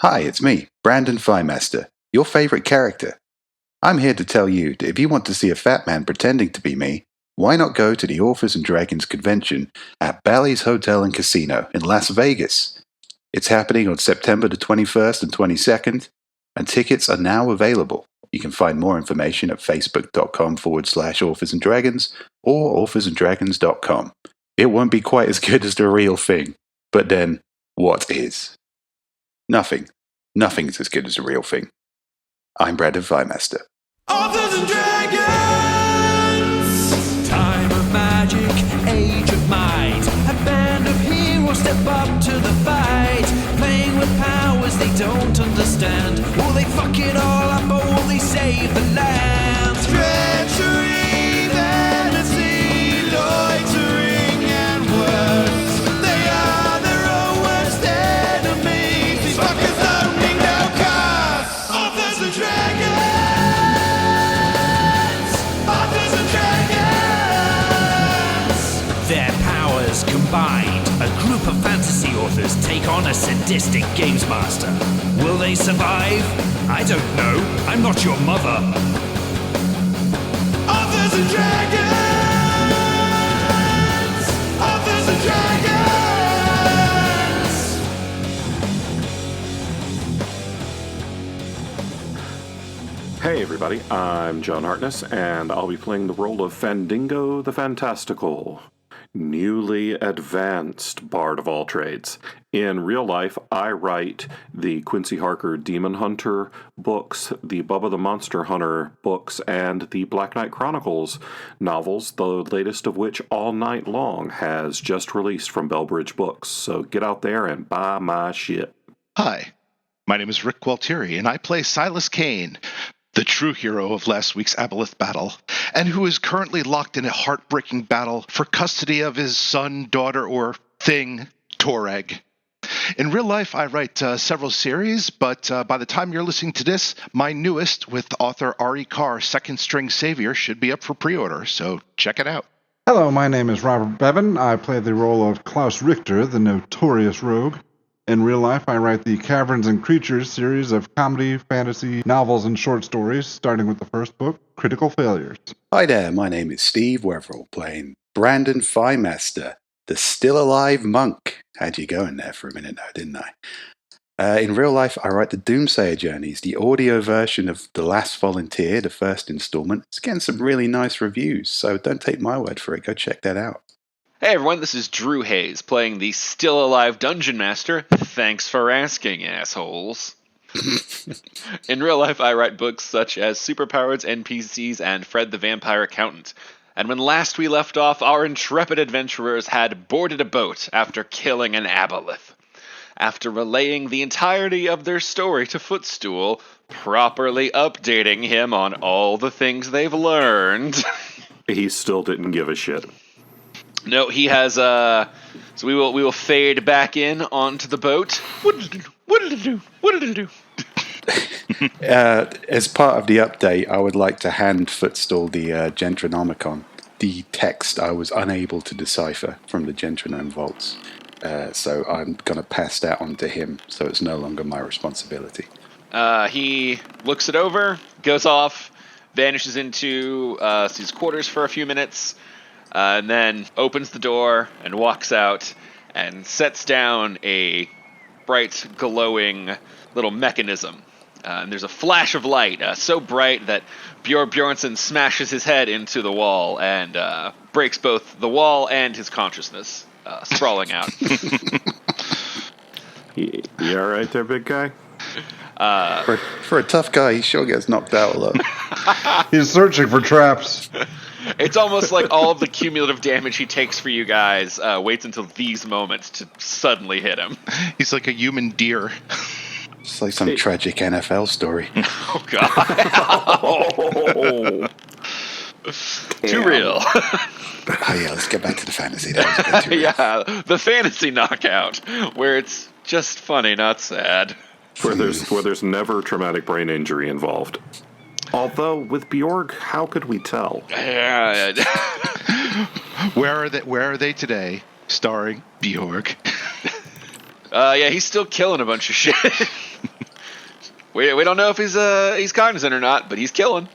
Hi, it's me, Brandon Fymester, your favorite character. I'm here to tell you that if you want to see a fat man pretending to be me, why not go to the Authors and Dragons convention at Bally's Hotel and Casino in Las Vegas? It's happening on September the 21st and 22nd, and tickets are now available. You can find more information at facebook.com/Authors and Dragons or authorsanddragons.com. It won't be quite as good as the real thing, but then, what is? Nothing. Nothing's as good as the real thing. I'm Brandon Fymester. Authors and Dragons! Time of magic, age of might. A band of heroes step up to the fight. Playing with powers they don't understand. Will they fuck it all up or will they save the land? Treachery, vanity, loitering, and worse. They are their own worst enemies. These fuckers don't need no cause. Authors and Dragons! Authors and Dragons! Their powers combined, a group of fantasy authors take on a sadistic games master. Will they survive? I don't know. I'm not your mother. Authors and Dragons! Authors and Dragons! Hey everybody, I'm John Hartness, and I'll be playing the role of Fandingo the Fantastical, newly advanced bard of all trades. In real life, I write the Quincy Harker Demon Hunter books, the Bubba the Monster Hunter books, and the Black Knight Chronicles novels, the latest of which, All Night Long, has just released from Bellbridge Books. So get out there and buy my shit. Hi, my name is Rick Gualtieri, and I play Silas Kane, the true hero of last week's Aboleth battle, and who is currently locked in a heartbreaking battle for custody of his son, daughter, or thing, Toreg. In real life, I write several series, but by the time you're listening to this, my newest, with author Ari Carr, Second String Savior, should be up for pre-order, so check it out. Hello, my name is Robert Bevan. I play the role of Klaus Richter, the notorious rogue. In real life, I write the Caverns and Creatures series of comedy, fantasy, novels, and short stories, starting with the first book, Critical Failures. Hi there, my name is Steve Weverall, playing Brandon Fymester, the still-alive monk. Had you going there for a minute now, didn't I? In real life, I write the Doomsayer Journeys, the audio version of The Last Volunteer, the first installment. It's getting some really nice reviews, so don't take my word for it. Go check that out. Hey everyone, this is Drew Hayes, playing the still-alive Dungeon Master. Thanks for asking, assholes. In real life, I write books such as Superpowered NPCs and Fred the Vampire Accountant. And when last we left off, our intrepid adventurers had boarded a boat after killing an aboleth. After relaying the entirety of their story to Footstool, properly updating him on all the things they've learned. He still didn't give a shit. No, he has, so we will fade back in onto the boat. What did it do? What did it do? What did it do? As part of the update, I would like to hand Footstool the Gentronomicon, the text I was unable to decipher from the Gentronome vaults. So I'm going to pass that on to him, so it's no longer my responsibility. He looks it over, goes off, vanishes into his quarters for a few minutes, and then opens the door and walks out and sets down a bright, glowing little mechanism. And there's a flash of light, so bright that Bjornson smashes his head into the wall and breaks both the wall and his consciousness, sprawling out. You all right there, big guy? For a tough guy, he sure gets knocked out a lot. He's searching for traps. It's almost like all of the cumulative damage he takes for you guys waits until these moments to suddenly hit him. He's like a human deer. It's like some tragic NFL story. Oh, God. Oh. Too real. Oh yeah, let's get back to the fantasy. That was a bit too real. Yeah, the fantasy knockout, where it's just funny, not sad. Where there's never traumatic brain injury involved. Although, with Bjorg, how could we tell? Where are they today? Starring Bjorg. Yeah, he's still killing a bunch of shit. we don't know if he's cognizant or not, but he's killing.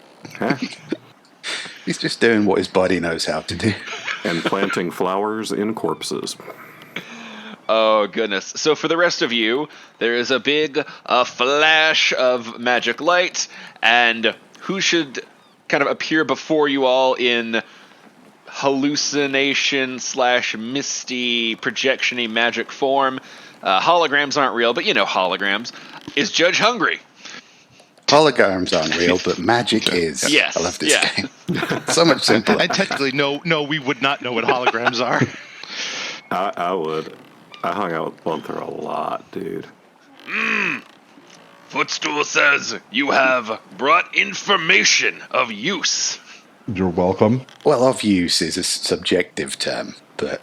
He's just doing what his body knows how to do. And planting flowers in corpses. Oh, goodness. So for the rest of you, there is a big flash of magic light, and who should kind of appear before you all in hallucination / misty projection-y magic form. Holograms aren't real, but you know holograms. Is Judge Hungry. Holograms aren't real, but magic is. Yes, I love this yeah. game. So much simpler. And technically, no, we would not know what holograms are. I would. I hung out with Gunther a lot, dude. Footstool says you have brought information of use. You're welcome. Well, of use is a subjective term, but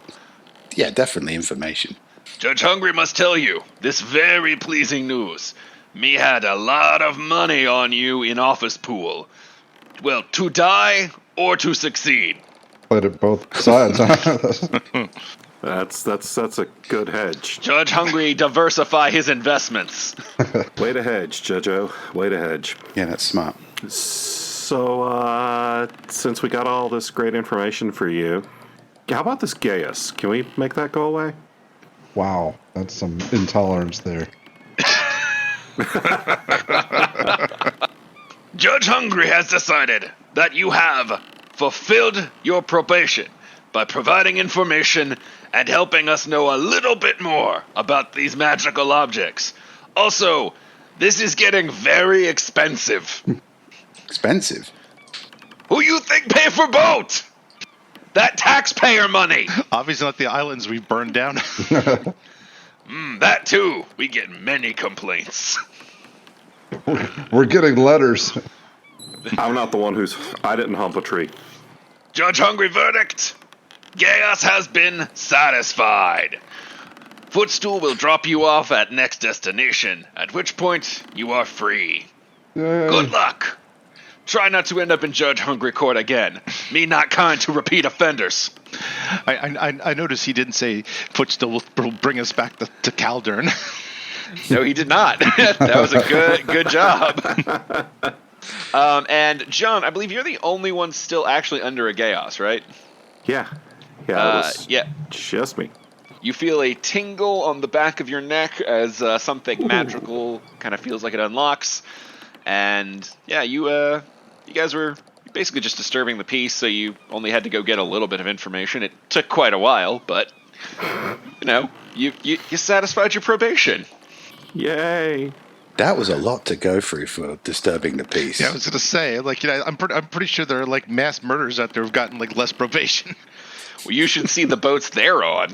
yeah, definitely information. Judge Hungry must tell you this very pleasing news. Me had a lot of money on you in office pool. Well, to die or to succeed. Played it both sides. Huh? That's a good hedge. Judge Hungry diversify his investments. Way to hedge, Judge-O. Way to hedge. Yeah, that's smart. So, since we got all this great information for you, how about this Gaius? Can we make that go away? Wow, that's some intolerance there. Judge Hungry has decided that you have fulfilled your probation by providing information and helping us know a little bit more about these magical objects. Also, this is getting very expensive. Expensive? Who you think pay for boat? That taxpayer money. Obviously not the islands we've burned down. That too. We get many complaints. We're getting letters. I'm not the one I didn't hump a tree. Judge Hungry verdict. Gaius has been satisfied. Footstool will drop you off at next destination, at which point you are free. Yay. Good luck. Try not to end up in Judge Hungry court again. Me not kind to repeat offenders. I noticed he didn't say Footstool will bring us back to Caldern. No, he did not. That was a good job. And John, I believe you're the only one still actually under a Gaius, right? Yeah. Yeah, it was yeah. just me. You feel a tingle on the back of your neck as something magical kind of feels like it unlocks. And yeah, you guys were basically just disturbing the peace, so you only had to go get a little bit of information. It took quite a while, but you know, you satisfied your probation. Yay. That was a lot to go through for disturbing the peace. Yeah, I was gonna say, like, you know, I'm pretty sure there are like mass murders out there who've gotten like less probation. Well, you should see the boats they're on.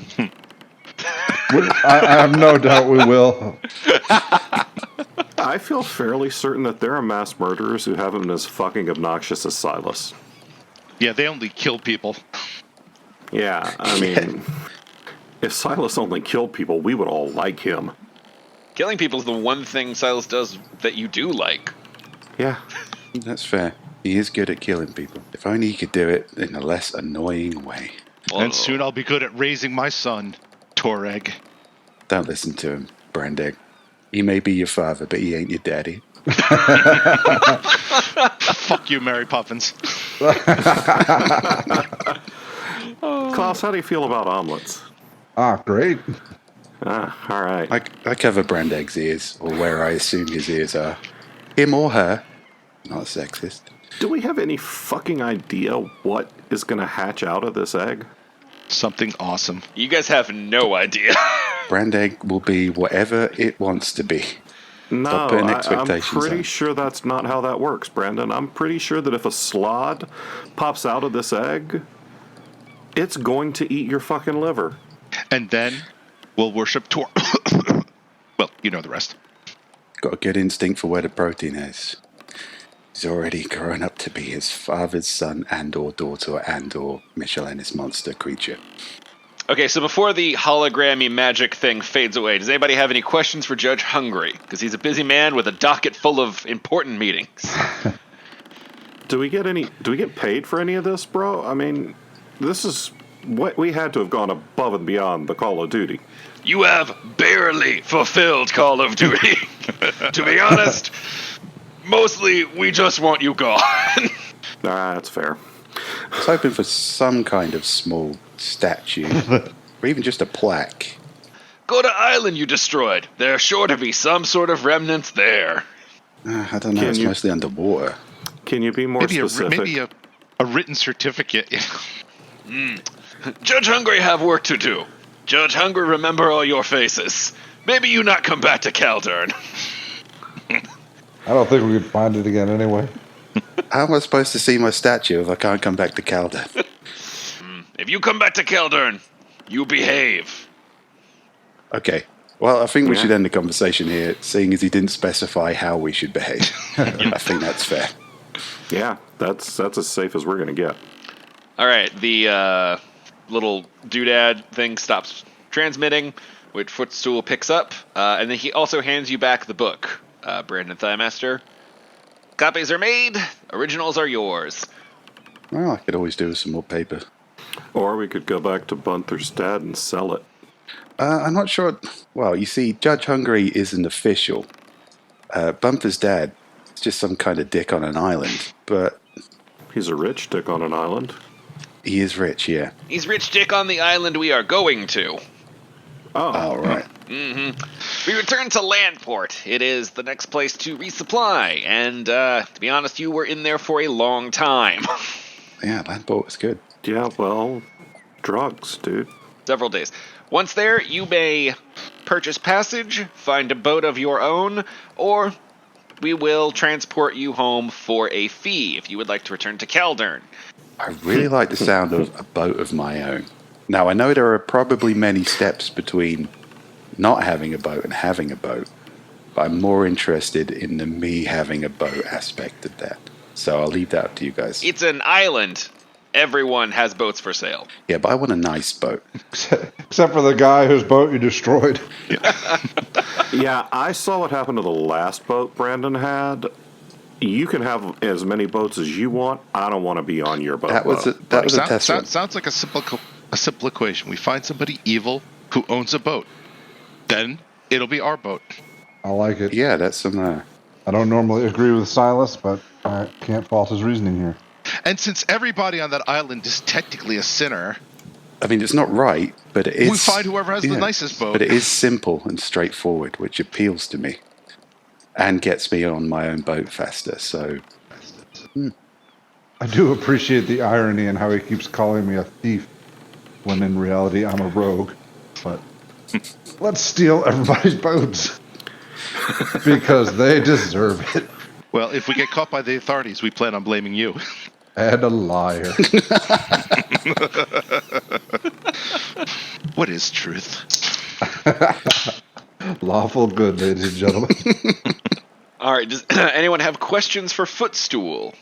I have no doubt we will. I feel fairly certain that there are mass murderers who haven't been as fucking obnoxious as Silas. Yeah, they only kill people. Yeah, I mean, if Silas only killed people, we would all like him. Killing people is the one thing Silas does that you do like. Yeah. That's fair. He is good at killing people. If only he could do it in a less annoying way. And soon I'll be good at raising my son, Toreg. Don't listen to him, Brandegg. He may be your father, but he ain't your daddy. Fuck you, Mary Poppins. Klaus, how do you feel about omelets? Great. All right. I cover Brandegg's ears, or where I assume his ears are. Him or her. Not sexist. Do we have any fucking idea what is going to hatch out of this egg? Something awesome. You guys have no idea. Brandegg will be whatever it wants to be. No, Stop putting I'm expectations pretty on. sure that's not how that works, Brandon. I'm pretty sure that if a slod pops out of this egg, it's going to eat your fucking liver. And then we'll worship Tor. Well, you know the rest. Got a good instinct for where the protein is. He's already grown up to be his father's son and/or daughter and/or Michelinist monster creature. Okay, so before the hologrammy magic thing fades away, does anybody have any questions for Judge Hungry? Because he's a busy man with a docket full of important meetings. Do we get paid for any of this, bro? I mean, this is what we had to have gone above and beyond the Call of Duty. You have barely fulfilled Call of Duty. To be honest, mostly we just want you gone. That's fair. I was hoping for some kind of small statue, or even just a plaque. Go to island you destroyed. There's sure to be some sort of remnants there. I don't know, Can it's you- mostly underwater. Can you be more specific? Maybe a written certificate. Judge Hungry have work to do. Judge Hungry remember all your faces. Maybe you not come back to Caldern. I don't think we could find it again anyway. How am I supposed to see my statue if I can't come back to Calder? If you come back to Caldern, you behave. Okay. Well, I think we Yeah. should end the conversation here, seeing as he didn't specify how we should behave. I think that's fair. Yeah, that's as safe as we're going to get. All right, the little doodad thing stops transmitting, which Footstool picks up, and then he also hands you back the book, Brandon Thighmaster. Copies are made, originals are yours. Well, I could always do with some more paper. Or we could go back to Bunther's dad and sell it. I'm not sure. Well, you see, Judge Hungry isn't official. Bumper's dad is just some kind of dick on an island, but He's a rich dick on an island. he is rich, yeah. He's Rich Dick on the island we are going to. Oh, All right. We return to Landport. It is the next place to resupply, and to be honest, you were in there for a long time. Yeah, Landport was good. Yeah, well, drugs, dude. Several days. Once there, you may purchase passage, find a boat of your own, or we will transport you home for a fee if you would like to return to Caldern. I really like the sound of a boat of my own. Now, I know there are probably many steps between not having a boat and having a boat, but I'm more interested in the me having a boat aspect of that. So I'll leave that up to you guys. It's an island. Everyone has boats for sale. Yeah, but I want a nice boat. Except for the guy whose boat you destroyed. Yeah, I saw what happened to the last boat Brandon had. You can have as many boats as you want. I don't want to be on your boat. That was a test run. Sounds like a simple equation. We find somebody evil who owns a boat. Then it'll be our boat. I like it. Yeah, that's some. I don't normally agree with Silas, but I can't fault his reasoning here. And since everybody on that island is technically a sinner, I mean, it's not right, but it is. we find whoever has the nicest boat. But it is simple and straightforward, which appeals to me, and gets me on my own boat faster. So, I do appreciate the irony in how he keeps calling me a thief, when in reality I'm a rogue. But let's steal everybody's boats. Because they deserve it. Well, if we get caught by the authorities, we plan on blaming you. And a liar. What is truth? Lawful good, ladies and gentlemen. All right, does anyone have questions for Footstool?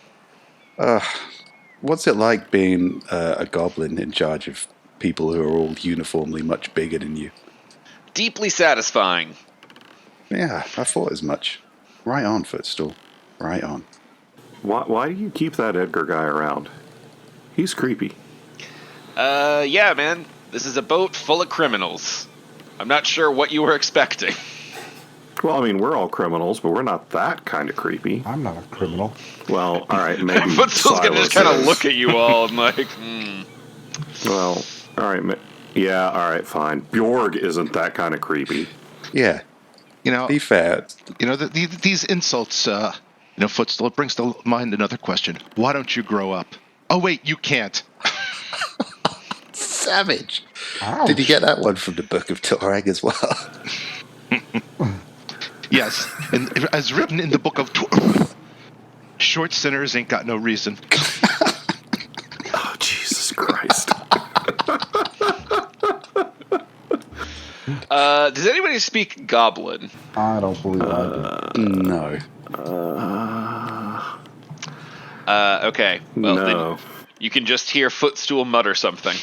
what's it like being a goblin in charge of people who are all uniformly much bigger than you? Deeply satisfying. Yeah, I thought as much. Right on, Footstool. Right on. Why do you keep that Edgar guy around? He's creepy. Yeah, man. This is a boat full of criminals. I'm not sure what you were expecting. Well, I mean, we're all criminals, but we're not that kind of creepy. I'm not a criminal. Well, all right, maybe Footstool's gonna just Silas kind of is. look at you all and like, Well, all right, yeah, all right, fine. Bjorg isn't that kind of creepy. Yeah, You know, be fair. these insults, Footstool, it brings to mind another question. Why don't you grow up? Oh, wait, you can't. Savage. Ouch. Did you get that one from the Book of Torag as well? Yes, and as written in the book of short sinners ain't got no reason. Oh, Jesus Christ. does anybody speak Goblin? I don't believe I do. No. Okay. Well, No. then you can just hear Footstool mutter something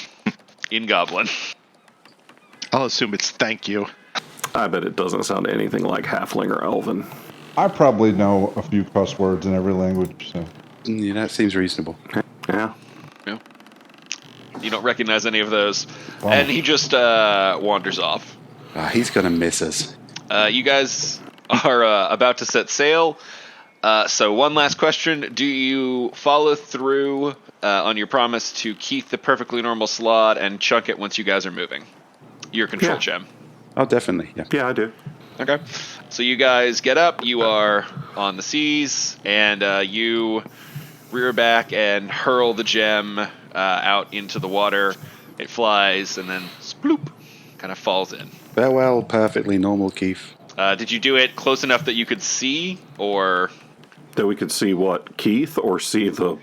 in Goblin. I'll assume it's thank you. I bet it doesn't sound anything like Halfling or Elven. I probably know a few cuss words in every language, so. Yeah, that seems reasonable. Yeah. No. You don't recognize any of those. Wow. And he just wanders off. He's going to miss us. You guys are about to set sail. So one last question. Do you follow through on your promise to keep the perfectly normal slot and chunk it once you guys are moving? Your control gem. Oh, definitely. Yeah. Yeah, I do. Okay. So you guys get up. You are on the seas, and you rear back and hurl the gem out into the water. It flies and then sploop, kind of falls in. Farewell, perfectly normal Keith. Did you do it close enough that you could see, or That we could see what? Keith or see the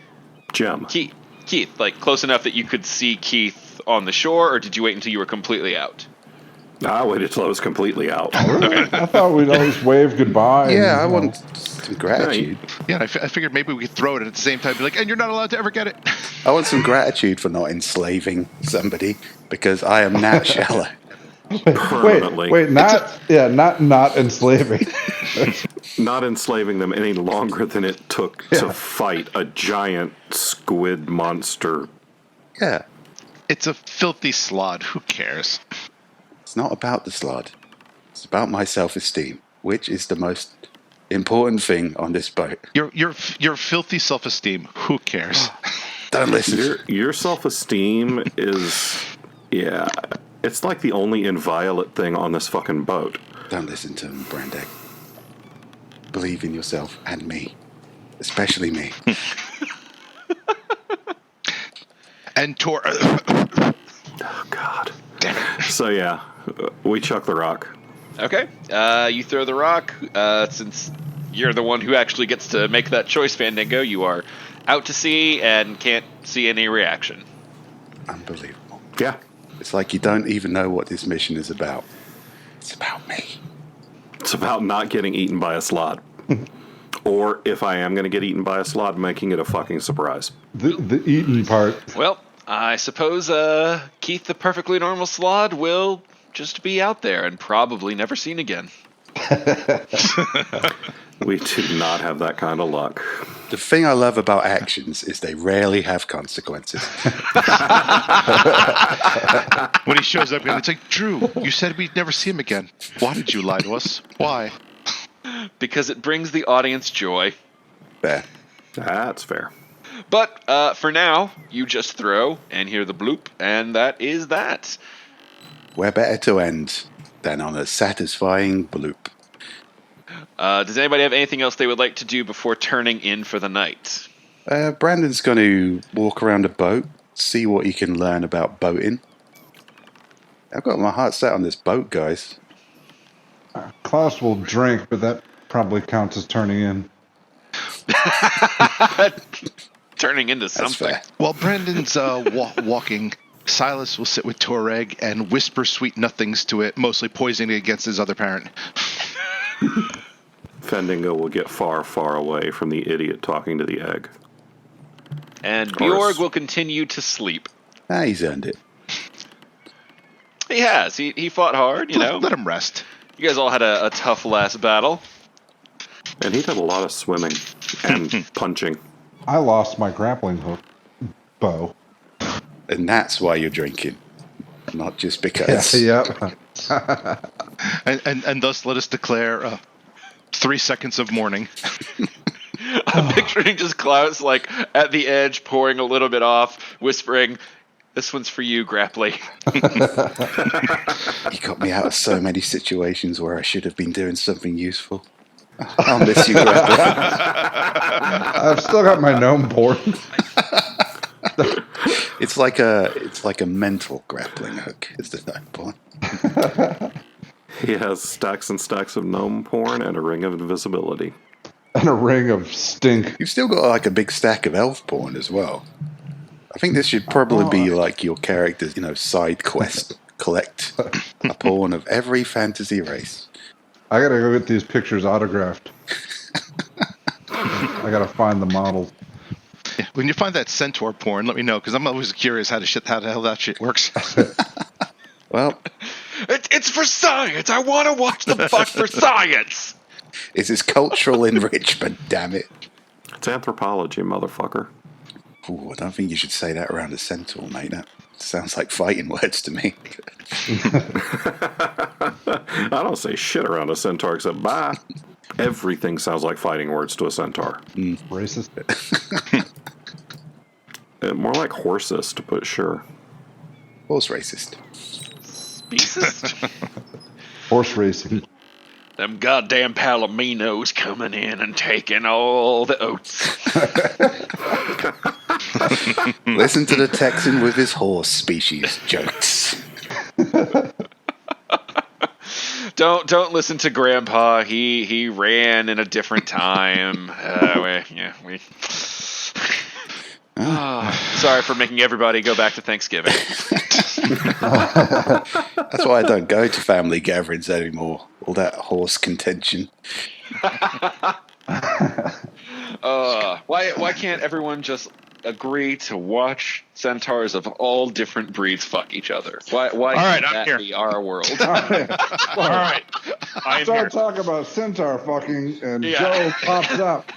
gem? Keith, like close enough that you could see Keith on the shore, or did you wait until you were completely out? I waited till I was completely out. I thought we'd always wave goodbye. Yeah, I and, want some gratitude. Yeah, I figured maybe we could throw it at the same time. Be like, and you're not allowed to ever get it. I want some gratitude for not enslaving somebody because I am Nat Shallow. Permanently. Wait, not enslaving. Not enslaving them any longer than it took to fight a giant squid monster. Yeah. It's a filthy slod. Who cares? It's not about the slod. It's about my self-esteem, which is the most important thing on this boat. Your filthy self-esteem. Who cares? Don't listen. Your self-esteem is, yeah, it's like the only inviolate thing on this fucking boat. Don't listen to him, Brandeck. Believe in yourself and me. Especially me. And Tor. Oh, God. Damn it. So, yeah, we chuck the rock. Okay. You throw the rock. Since you're the one who actually gets to make that choice, Fandango, you are out to sea and can't see any reaction. Unbelievable. Yeah. It's like you don't even know what this mission is about. It's about me. It's about not getting eaten by a slot. Or if I am going to get eaten by a slot, making it a fucking surprise. The eating part. Well, I suppose Keith, the perfectly normal slod, will just be out there and probably never seen again. We do not have that kind of luck. The thing I love about actions is they rarely have consequences. When he shows up, it's like, Drew, you said we'd never see him again. Why did you lie to us? Why? Because it brings the audience joy. Fair. That's fair. But for now, you just throw and hear the bloop, and that is that. Where better to end than on a satisfying bloop. Does anybody have anything else they would like to do before turning in for the night? Brandon's going to walk around a boat, see what he can learn about boating. I've got my heart set on this boat, guys. Klaus will drink, but that probably counts as turning in. Turning into That's something. fair. While Brandon's walking, Silas will sit with Toreg and whisper sweet nothings to it, mostly poisoning it against his other parent. Fendingo will get far, far away from the idiot talking to the egg. And course. Bjorg will continue to sleep. He's earned it. He has. He fought hard, you know. Let him rest. You guys all had a tough last battle. And he did a lot of swimming and punching. I lost my grappling hook bow. And that's why you're drinking. Not just because. Yeah. And thus let us declare 3 seconds of mourning. I'm picturing just Klaus, like, at the edge, pouring a little bit off, whispering, "This one's for you, Grapply." You got me out of so many situations where I should have been doing something useful. I'll miss you, Grapply. I've still got my gnome porn. It's like a mental grappling hook. It's the gnome porn. He has stacks and stacks of gnome porn and a ring of invisibility. And a ring of stink. You've still got like a big stack of elf porn as well. I think this should probably be like your character's, side quest. Collect a porn of every fantasy race. I gotta go get these pictures autographed. I gotta find the models. Yeah, when you find that centaur porn, let me know, because I'm always curious how the hell that shit works. Well, It's for science! I want to watch the fuck for science! it's his cultural enrichment, damn it. It's anthropology, motherfucker. Ooh, I don't think you should say that around a centaur, mate. Sounds like fighting words to me. I don't say shit around a centaur except bye. Everything sounds like fighting words to a centaur. Racist. More like horsist, but sure. Horse racist. Speciest? Horse racing. Them goddamn Palominos coming in and taking all the oats. Listen to the Texan with his horse species jokes. Don't listen to Grandpa. He ran in a different time. Sorry for making everybody go back to Thanksgiving. That's why I don't go to family gatherings anymore. All that horse contention. Why can't everyone just agree to watch centaurs of all different breeds fuck each other? Why right, can't I'm that here. be our world? All right. I am here. Start talking about centaur fucking, and Yeah. Joe pops up.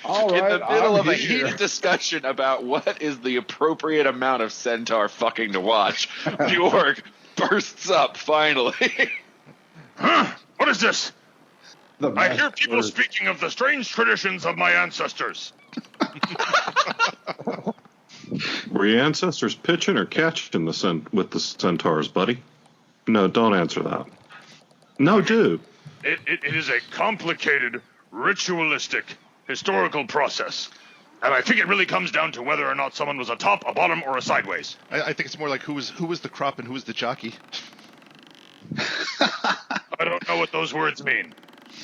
All In right, the middle I'm of a here. heated discussion about what is the appropriate amount of centaur fucking to watch, Bjorg bursts up finally. What is this? The I hear best people word. speaking of the strange traditions of my ancestors. Were your ancestors pitching or catching with the centaurs, buddy? No, don't answer that. No, do. It is a complicated, ritualistic, historical process. And I think it really comes down to whether or not someone was a top, a bottom, or a sideways. I think it's more like who was the crop and who was the jockey. I don't know what those words mean.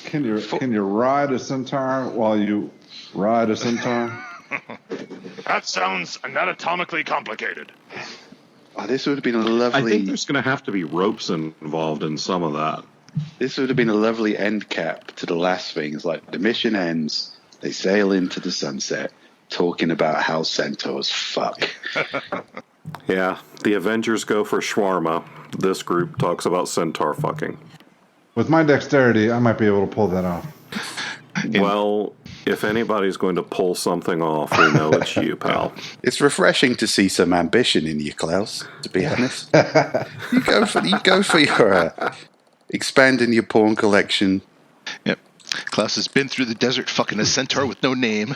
Can you ride a centaur while you ride a centaur? That sounds anatomically complicated. Oh, this would have been a I think lovely. there's going to have to be ropes involved in some of that. This would have been a lovely end cap to the last thing. It's like the mission ends, they sail into the sunset, talking about how centaurs fuck. Yeah, the Avengers go for shawarma. This group talks about centaur fucking. With my dexterity, I might be able to pull that off. Well, if anybody's going to pull something off, we know it's you, pal. It's refreshing to see some ambition in you, Klaus. To be honest, you go for your expanding your porn collection. Yep. Klaus has been through the desert fucking a centaur with no name.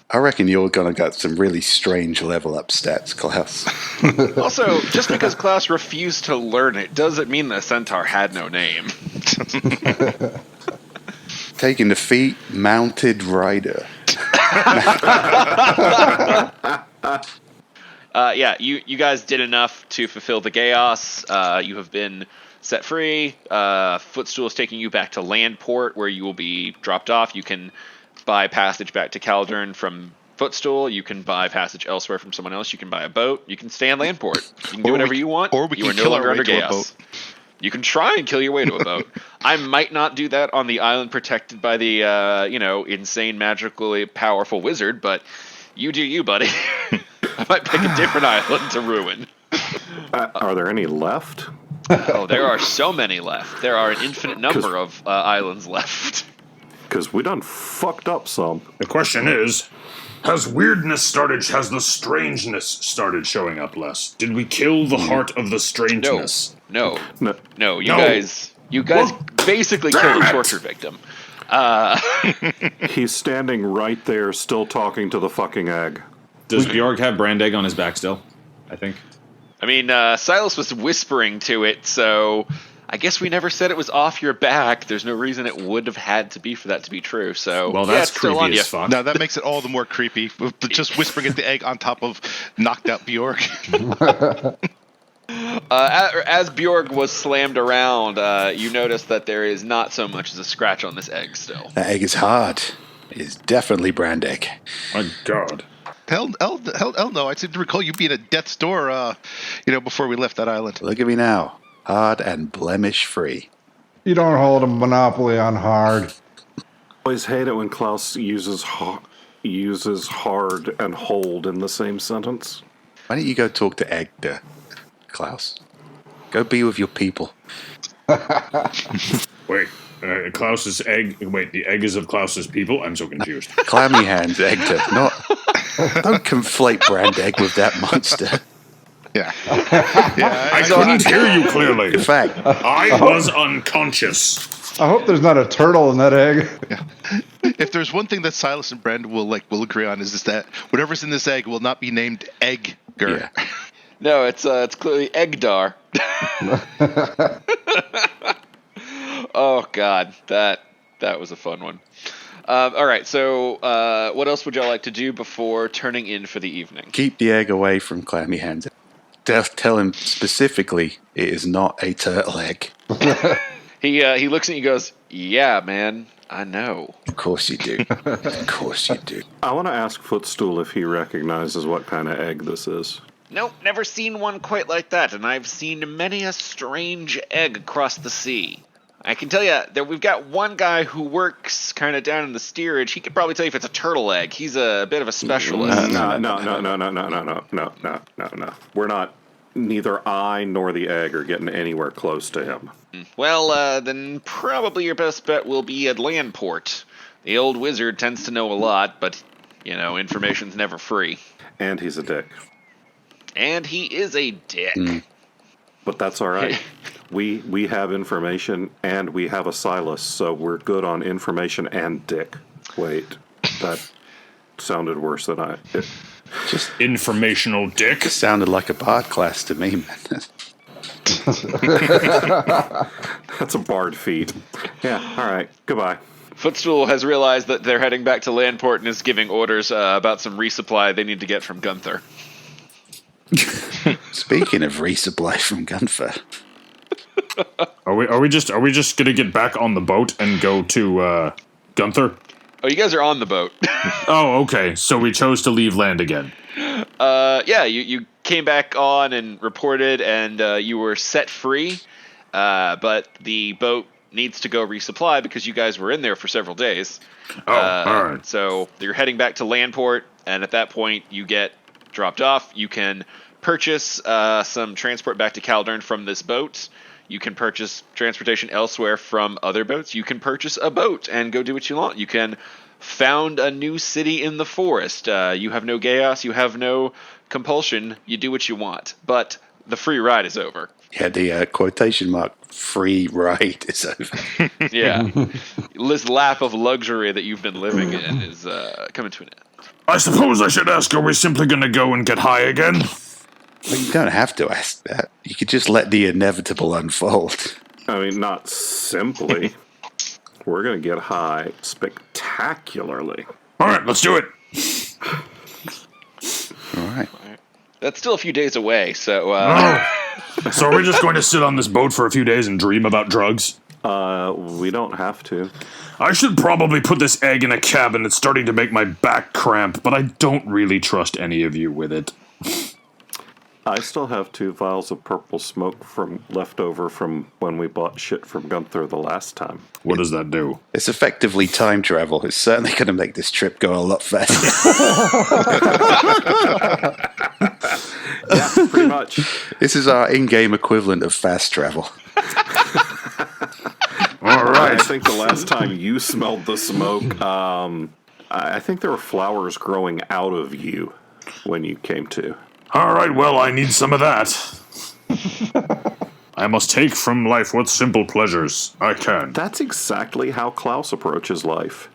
I reckon you're gonna get some really strange level up stats, Klaus. Also, just because Klaus refused to learn it doesn't mean the centaur had no name. Taking the feet mounted rider. You guys did enough to fulfill the chaos. You have been set free. Footstool is taking you back to Landport, where you will be dropped off. You can buy passage back to Caldern from Footstool. You can buy passage elsewhere from someone else. You can buy a boat. You can stay in Landport. You can do whatever you want. Or we you can are no kill our longer way under to a chaos. boat. You can try and kill your way to a boat. I might not do that on the island protected by the insane, magically powerful wizard, but you do you, buddy. I might pick a different island to ruin. Are there any left? Oh, there are so many left. There are an infinite number of islands left. Because we done fucked up some. The question is, has the strangeness started showing up less? Did we kill the heart of the strangeness? No. You No. guys basically killed a torture victim. He's standing right there, still talking to the fucking egg. Does Bjorg have brand egg on his back still? I think. I mean, Silas was whispering to it, so I guess we never said it was off your back. There's no reason it would have had to be for that to be true. So, Well, yeah, that's it's still on creepy you. as fuck. Now that makes it all the more creepy. Just whispering at the egg on top of knocked out Bjork. As Bjorg was slammed around, you notice that there is not so much as a scratch on this egg still. That egg is hard. It is definitely brand egg. My God. Hell no! I seem to recall you being at death's door, before we left that island. Look at me now. Hard and blemish free. You don't hold a monopoly on hard. Always hate it when Klaus uses hard and hold in the same sentence. Why don't you go talk to Egg, Klaus? Go be with your people. Wait, Klaus's egg. Wait, the egg is of Klaus's people? I'm so confused. Clammy hands, Egg. Don't conflate brand egg with that monster. Yeah. Yeah. I couldn't hear you clearly. In fact, I was unconscious. I hope there's not a turtle in that egg. If there's one thing that Silas and Brand will agree on is that whatever's in this egg will not be named Egger. Yeah. No, it's clearly Egdar. Oh God, that was a fun one. All right, so what else would y'all like to do before turning in for the evening? keep the egg away from Clammy Hands. Tell him specifically it is not a turtle egg. He looks at you and goes, "Yeah, man, I know." Of course you do. Of course you do. I want to ask Footstool if he recognizes what kind of egg this is. Nope, never seen one quite like that, and I've seen many a strange egg across the sea. I can tell you that we've got one guy who works kind of down in the steerage. He could probably tell you if it's a turtle egg. He's a bit of a specialist. No. We're not. Neither I nor the egg are getting anywhere close to him. Well, then probably your best bet will be at Landport. The old wizard tends to know a lot, but, information's never free. And he's a dick. And he is a dick. But that's all right. We have information, and we have a Silas, so we're good on information and dick. Wait, that sounded worse than I... Just Informational dick. sounded like a bard class to me, man. That's a bard feat. Yeah, all right. Goodbye. Footstool has realized that they're heading back to Landport and is giving orders about some resupply they need to get from Gunther. Speaking of resupply from Gunfer, Are we just gonna get back on the boat and go to Gunther? Oh, you guys are on the boat. Oh, okay. So we chose to leave land again. Yeah, you came back on and reported, and you were set free, but the boat needs to go resupply because you guys were in there for several days. Oh, all right. So you're heading back to Landport, and at that point, you get dropped off. You can purchase some transport back to Caldern from this boat. You can purchase transportation elsewhere from other boats. You can purchase a boat and go do what you want. You can found a new city in the forest. You have no chaos. You have no compulsion. You do what you want. But the free ride is over. yeah, the quotation mark free ride is over. Yeah. This lap of luxury that you've been living in is coming to an end. I suppose I should ask, are we simply gonna go and get high again? Well, you don't have to ask that. You could just let the inevitable unfold. I mean, not simply. We're going to get high spectacularly. All right, let's do it. All right. That's still a few days away, so... So are we just going to sit on this boat for a few days and dream about drugs? We don't have to. I should probably put this egg in a cabin. It's starting to make my back cramp, but I don't really trust any of you with it. I still have 2 vials of purple smoke left over from when we bought shit from Gunther the last time. What does that do? It's effectively time travel. It's certainly going to make this trip go a lot faster. Yeah, pretty much. This is our in-game equivalent of fast travel. All right. I think the last time you smelled the smoke, I think there were flowers growing out of you when you came to. All right, well, I need some of that. I must take from life what simple pleasures I can. That's exactly how Klaus approaches life.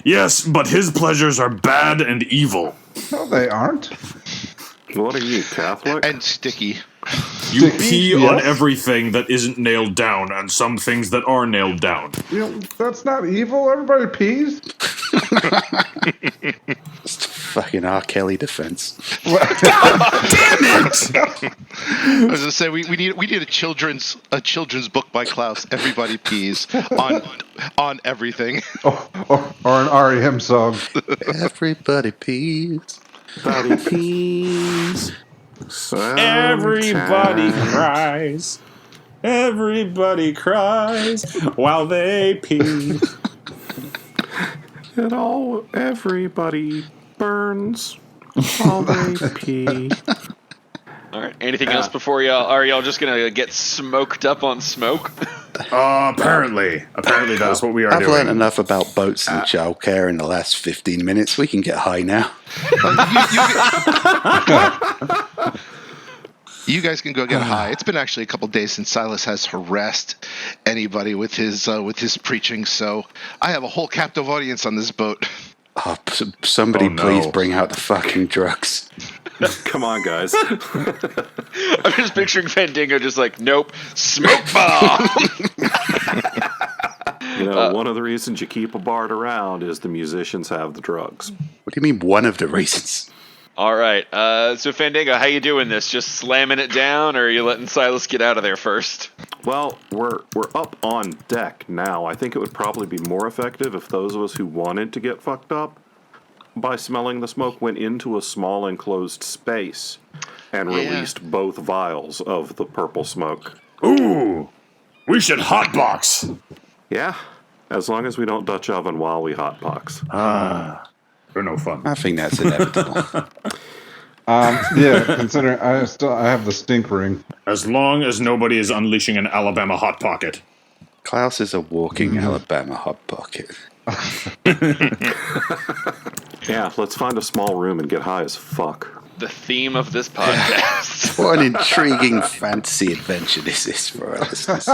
Yes, but his pleasures are bad and evil. No, they aren't. What are you, Catholic? And sticky. You Sticky, pee yes. on everything that isn't nailed down and some things that are nailed down. That's not evil. Everybody pees. It's fucking R. Kelly defense. Damn it! I was gonna say we need a children's book by Klaus. Everybody pees on everything. Or an REM song. Everybody pees. Everybody pees. Everybody cries. Everybody cries while they pee. And everybody burns while they pee. All right. Anything else before y'all? Are y'all just going to get smoked up on smoke? Apparently that's what we are I've doing. learned enough about boats and childcare in the last 15 minutes. We can get high now. You guys can go get high. It's been actually a couple days since Silas has harassed anybody with his preaching, so I have a whole captive audience on this boat. Oh, somebody Oh, no. please bring out the fucking drugs. Come on, guys. I'm just picturing Fandango just like, nope, smoke bomb. One of the reasons you keep a bard around is the musicians have the drugs. What do you mean one of the reasons? All right, so Fandango, how you doing this? Just slamming it down, or are you letting Silas get out of there first? Well, we're up on deck now. I think it would probably be more effective if those of us who wanted to get fucked up by smelling the smoke went into a small enclosed space and released both vials of the purple smoke. Ooh, we should hotbox. Yeah, as long as we don't Dutch oven while we hotbox. They're no fun. I think that's inevitable. Considering I have the stink ring. As long as nobody is unleashing an Alabama hot pocket. Klaus is a walking Alabama hot pocket. Yeah, let's find a small room and get high as fuck. The theme of this podcast. What an intriguing fantasy adventure this is for our listeners.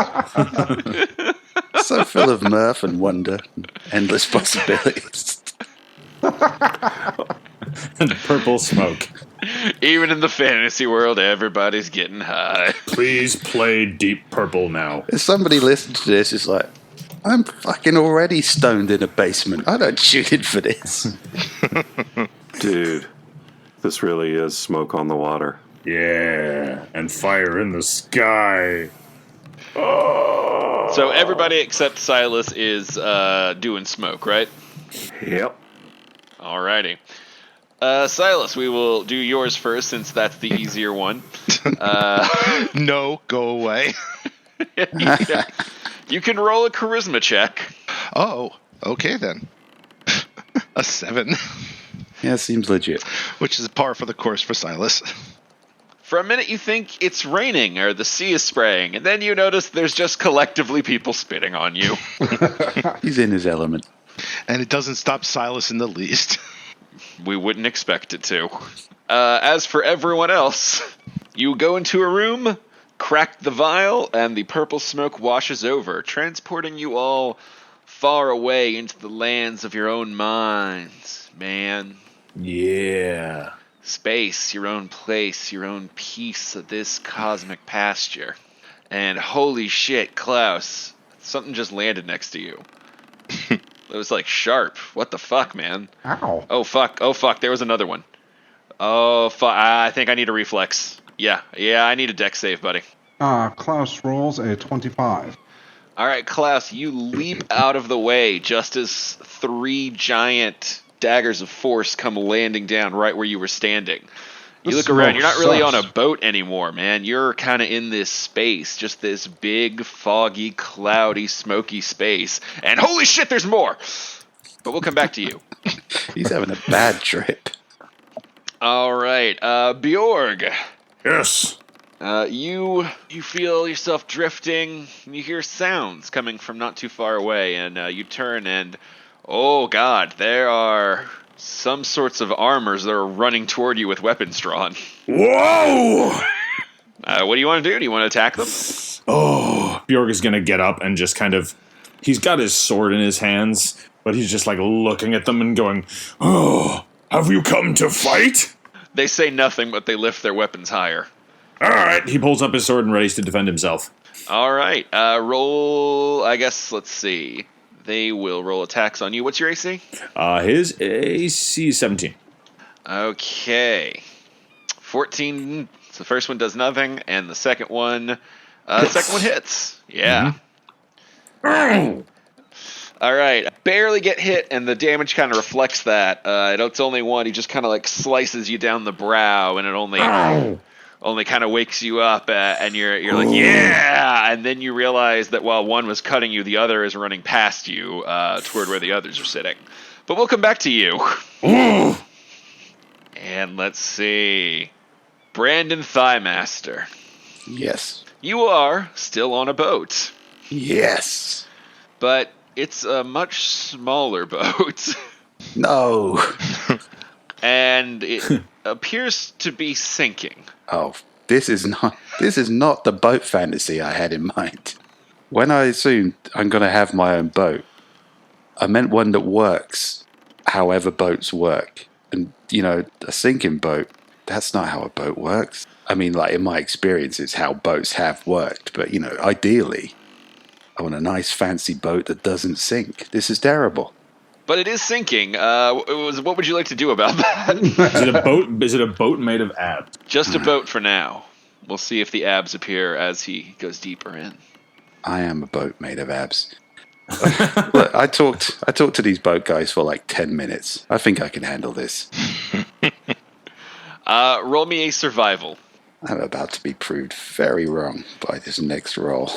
So full of mirth and wonder and endless possibilities. And purple smoke. Even in the fantasy world, everybody's getting high. Please play Deep Purple now. If somebody listens to this, it's like, I'm fucking already stoned in a basement. I don't tune in for this. Dude, this really is smoke on the water. Yeah, and fire in the sky. So everybody except Silas is doing smoke, right? Yep. Alrighty. Silas, we will do yours first since that's the easier one. No, go away. You can roll a charisma check. Oh, okay then. A 7, Yeah, seems legit. which is par for the course for Silas. For a minute you think it's raining or the sea is spraying, and then you notice there's just collectively people spitting on you. He's in his element. And it doesn't stop Silas in the least. We wouldn't expect it to. As for everyone else, you go into a room, crack the vial, and the purple smoke washes over, transporting you all far away into the lands of your own minds, man. Yeah. Space, your own place, your own piece of this cosmic pasture. And holy shit, Klaus, something just landed next to you. It was like sharp. What the fuck, man? Ow. Oh fuck, there was another one. Oh fuck, I think I need a reflex. Yeah, I need a dex save, buddy. Klaus rolls a 25. Alright, Klaus, you leap out of the way just as 3 giant daggers of force come landing down right where you were standing. You This look around, smoke you're not really on sucks. a boat anymore, man. You're kind of in this space, just this big, foggy, cloudy, smoky space. And holy shit, there's more! But we'll come back to you. He's having a bad trip. Alright, Bjorg. Yes. You feel yourself drifting, and you hear sounds coming from not too far away, and you turn and, oh god, there are some sorts of armors that are running toward you with weapons drawn. Whoa! What do you want to do? Do you want to attack them? Oh, Bjorg is gonna get up and just kind of, he's got his sword in his hands, but he's just like looking at them and going, oh, have you come to fight? They say nothing, but they lift their weapons higher. Alright, he pulls up his sword and readies to defend himself. Alright, roll, I guess, let's see. They will roll attacks on you. What's your AC? His AC is 17. Okay. 14. So the first one does nothing, and the second one hits. Yeah. All right. Barely get hit, and the damage kind of reflects that. It's only one. He just kind of like slices you down the brow, and it only kind of wakes you up, and you're like, yeah! And then you realize that while one was cutting you, the other is running past you toward where the others are sitting. But we'll come back to you. And let's see. Brandon Thighmaster. Yes. You are still on a boat, Yes. but it's a much smaller boat. No. And it appears to be sinking. Oh, This is not the boat fantasy I had in mind. When I assumed I'm going to have my own boat, I meant one that works however boats work. And, a sinking boat, that's not how a boat works. I mean, like, in my experience, it's how boats have worked. But, ideally, I want a nice fancy boat that doesn't sink. This is terrible. But it is sinking. What would you like to do about that? Is it a boat made of abs? Just a boat for now. We'll see if the abs appear as he goes deeper in. I am a boat made of abs. Look, I talked to these boat guys for like 10 minutes. I think I can handle this. Roll me a survival. I'm about to be proved very wrong by this next roll.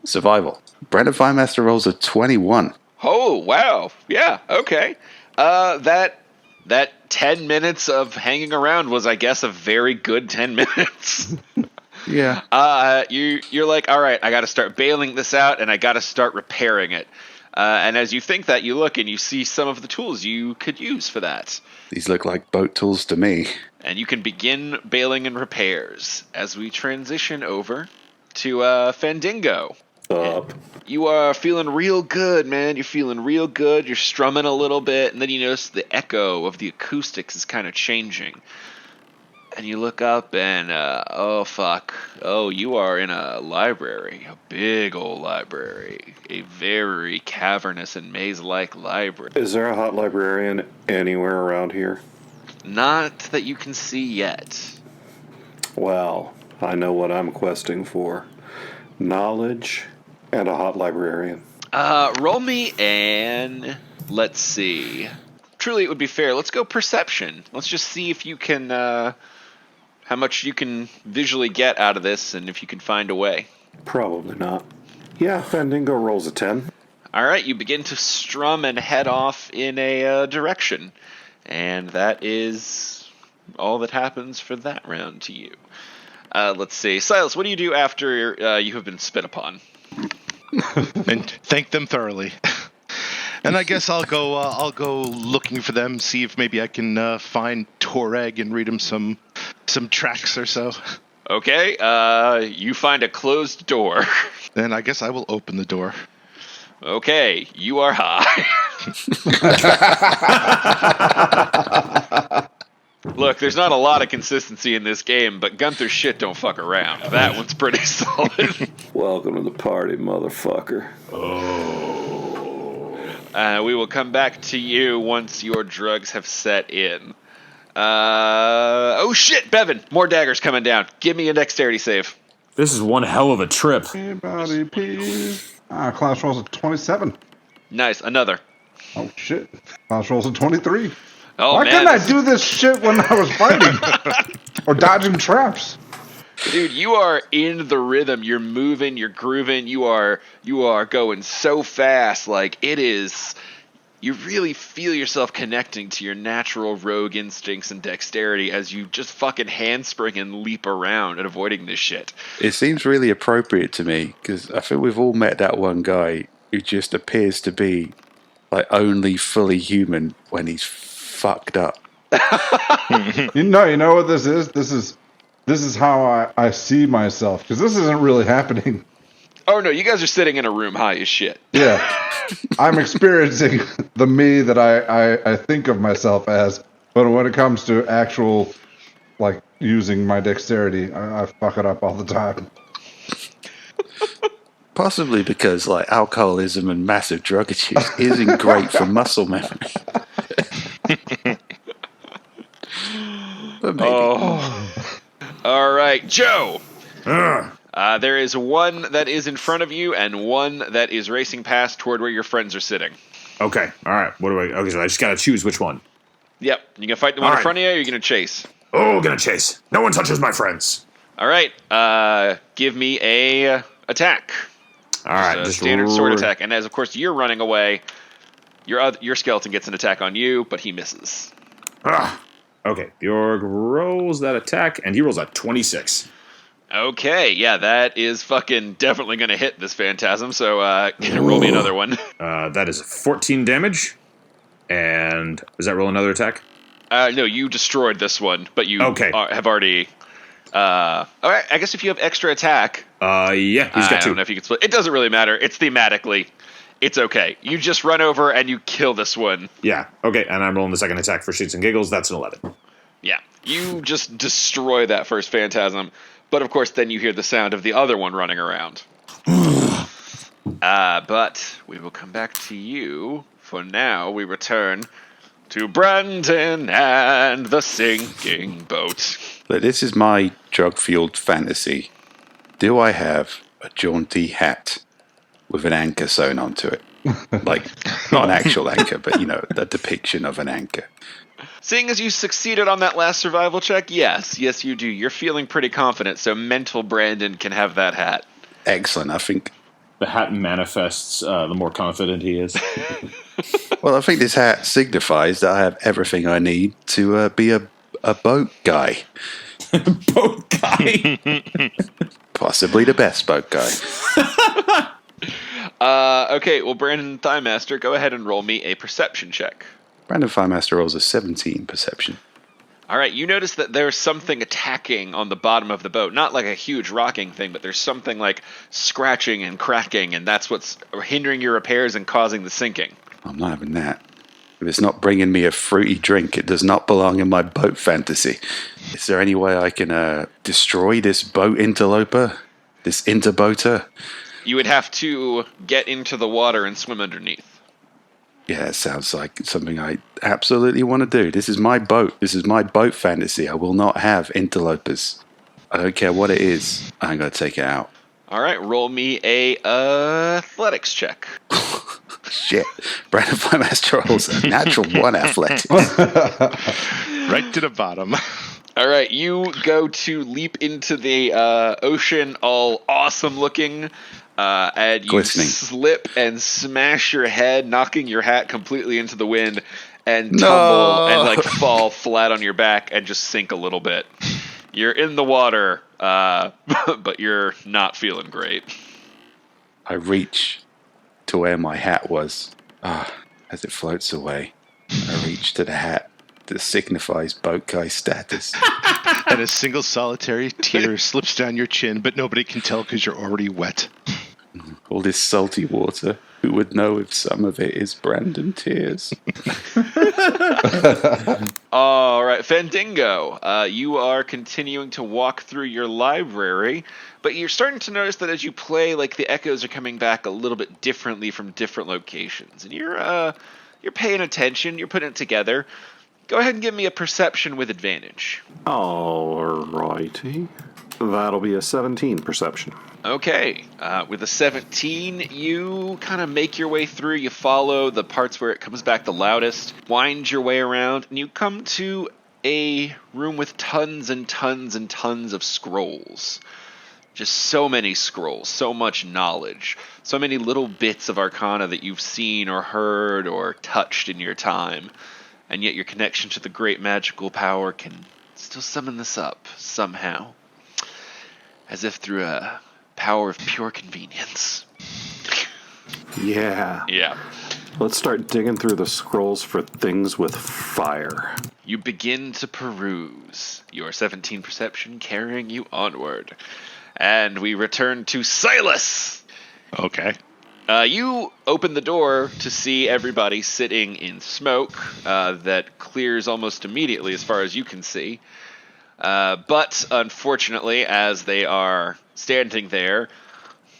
Survival. Brandon Firemaster rolls a 21. Oh, wow. Yeah, okay. That 10 minutes of hanging around was, I guess, a very good 10 minutes. Yeah. You're like, all right, I got to start bailing this out, and I got to start repairing it. And as you think that, you look and you see some of the tools you could use for that. These look like boat tools to me. And you can begin bailing and repairs as we transition over to Fandingo. You are feeling real good, man. You're feeling real good. You're strumming a little bit, and then you notice the echo of the acoustics is kind of changing. And you look up and, oh, fuck. Oh, you are in a library. A big old library. A very cavernous and maze-like library. Is there a hot librarian anywhere around here? Not that you can see yet. Well, I know what I'm questing for. Knowledge and a hot librarian. Roll me and let's see. Truly, it would be fair. Let's go perception. Let's just see if you can, how much you can visually get out of this and if you can find a way. Probably not. Yeah, Fandingo rolls a 10. All right, you begin to strum and head off in a direction. And that is all that happens for that round to you. Let's see. Silas, what do you do after you have been spit upon? And thank them thoroughly. And I guess I'll go looking for them, see if maybe I can find Toreg and read him some tracks or so. Okay, you find a closed door. Then I guess I will open the door. Okay, you are high. Look, there's not a lot of consistency in this game, but Gunther's shit don't fuck around. That one's pretty solid. Welcome to the party, motherfucker. We will come back to you once your drugs have set in. Oh shit, Bevan! More daggers coming down. Give me a dexterity save. This is one hell of a trip. Anybody, please? Klaus rolls a 27. Nice, another. Oh, shit. Klaus rolls a 23. Oh, Why man, couldn't I do this shit when I was fighting? Or dodging traps? Dude, you are in the rhythm. You're moving, you're grooving, you are going so fast. Like, it is... You really feel yourself connecting to your natural rogue instincts and dexterity as you just fucking handspring and leap around and avoiding this shit. It seems really appropriate to me, because I think we've all met that one guy who just appears to be like only fully human when he's fucked up. You know what this is? This is how I see myself, because this isn't really happening. Oh no, you guys are sitting in a room high as shit. Yeah. I'm experiencing the me that I think of myself as, but when it comes to actual, like, using my dexterity, I fuck it up all the time. Possibly because, like, alcoholism and massive drug abuse isn't great for muscle memory. But maybe. Oh. All right, Joe. There is one that is in front of you and one that is racing past toward where your friends are sitting. Okay, all right. Okay, so I just gotta choose which one. Yep. You gonna fight the one All in right. front of you, or you gonna chase? Oh, gonna chase. No one touches my friends. All right. Give me a attack. All right, Just a just standard sword attack. And as of course you're running away, your skeleton gets an attack on you, but he misses. Okay, Bjorg rolls that attack, and he rolls a 26. Okay, yeah, that is fucking definitely gonna hit this phantasm. So roll me another one. That is 14 damage. And does that roll another attack? No, you destroyed this one, but you Okay. have already All right, I guess if you have extra attack, Yeah, he's I got don't 2. know if you can split. It doesn't really matter. It's thematically. It's okay. You just run over and you kill this one. Yeah, okay, and I'm rolling the second attack for shits and giggles. That's an 11. Yeah, you just destroy that first phantasm. But of course, then you hear the sound of the other one running around. But we will come back to you. For now, we return to Brandon and the sinking boat. But this is my drug-fueled fantasy. Do I have a jaunty hat with an anchor sewn onto it? Like, not an actual anchor, but, a depiction of an anchor. Seeing as you succeeded on that last survival check, yes, you do. You're feeling pretty confident, so mental Brandon can have that hat. Excellent. I think The hat manifests the more confident he is. Well, I think this hat signifies that I have everything I need to be a boat guy. Boat guy. Possibly the best boat guy. Okay, well, Brandon Thighmaster, go ahead and roll me a perception check. Brandon Firemaster rolls a 17 perception. All right, you notice that there's something attacking on the bottom of the boat. Not like a huge rocking thing, but there's something like scratching and cracking, and that's what's hindering your repairs and causing the sinking. I'm not having that. If it's not bringing me a fruity drink, it does not belong in my boat fantasy. Is there any way I can destroy this boat interloper? This interboater? You would have to get into the water and swim underneath. Yeah, it sounds like something I absolutely want to do. This is my boat. This is my boat fantasy. I will not have interlopers. I don't care what it is. I'm going to take it out. All right, roll me a athletics check. Shit. Brandon Firemaster rolls a natural 1 athletics. Right to the bottom. All right, you go to leap into the ocean, all awesome looking, and you Glistening. slip and smash your head, knocking your hat completely into the wind, and tumble and like fall flat on your back and just sink a little bit. You're in the water, but you're not feeling great. I reach to where my hat was. As it floats away, I reach to the hat that signifies boat guy status. And a single solitary tear slips down your chin, but nobody can tell because you're already wet. All this salty water, who would know if some of it is Brandon tears? All right, Fandango, you are continuing to walk through your library, but you're starting to notice that as you play, like the echoes are coming back a little bit differently from different locations, and you're paying attention, you're putting it together. Go ahead and give me a perception with advantage. Alrighty. That'll be a 17 perception. Okay, with a 17, you kind of make your way through, you follow the parts where it comes back the loudest, wind your way around, and you come to a room with tons and tons and tons of scrolls. Just so many scrolls, so much knowledge, so many little bits of arcana that you've seen or heard or touched in your time. And yet your connection to the great magical power can still summon this up somehow. As if through a power of pure convenience. Yeah. Yeah. Let's start digging through the scrolls for things with fire. You begin to peruse, your 17 perception carrying you onward. And we return to Silas! Okay. You open the door to see everybody sitting in smoke that clears almost immediately as far as you can see. But unfortunately, as they are standing there,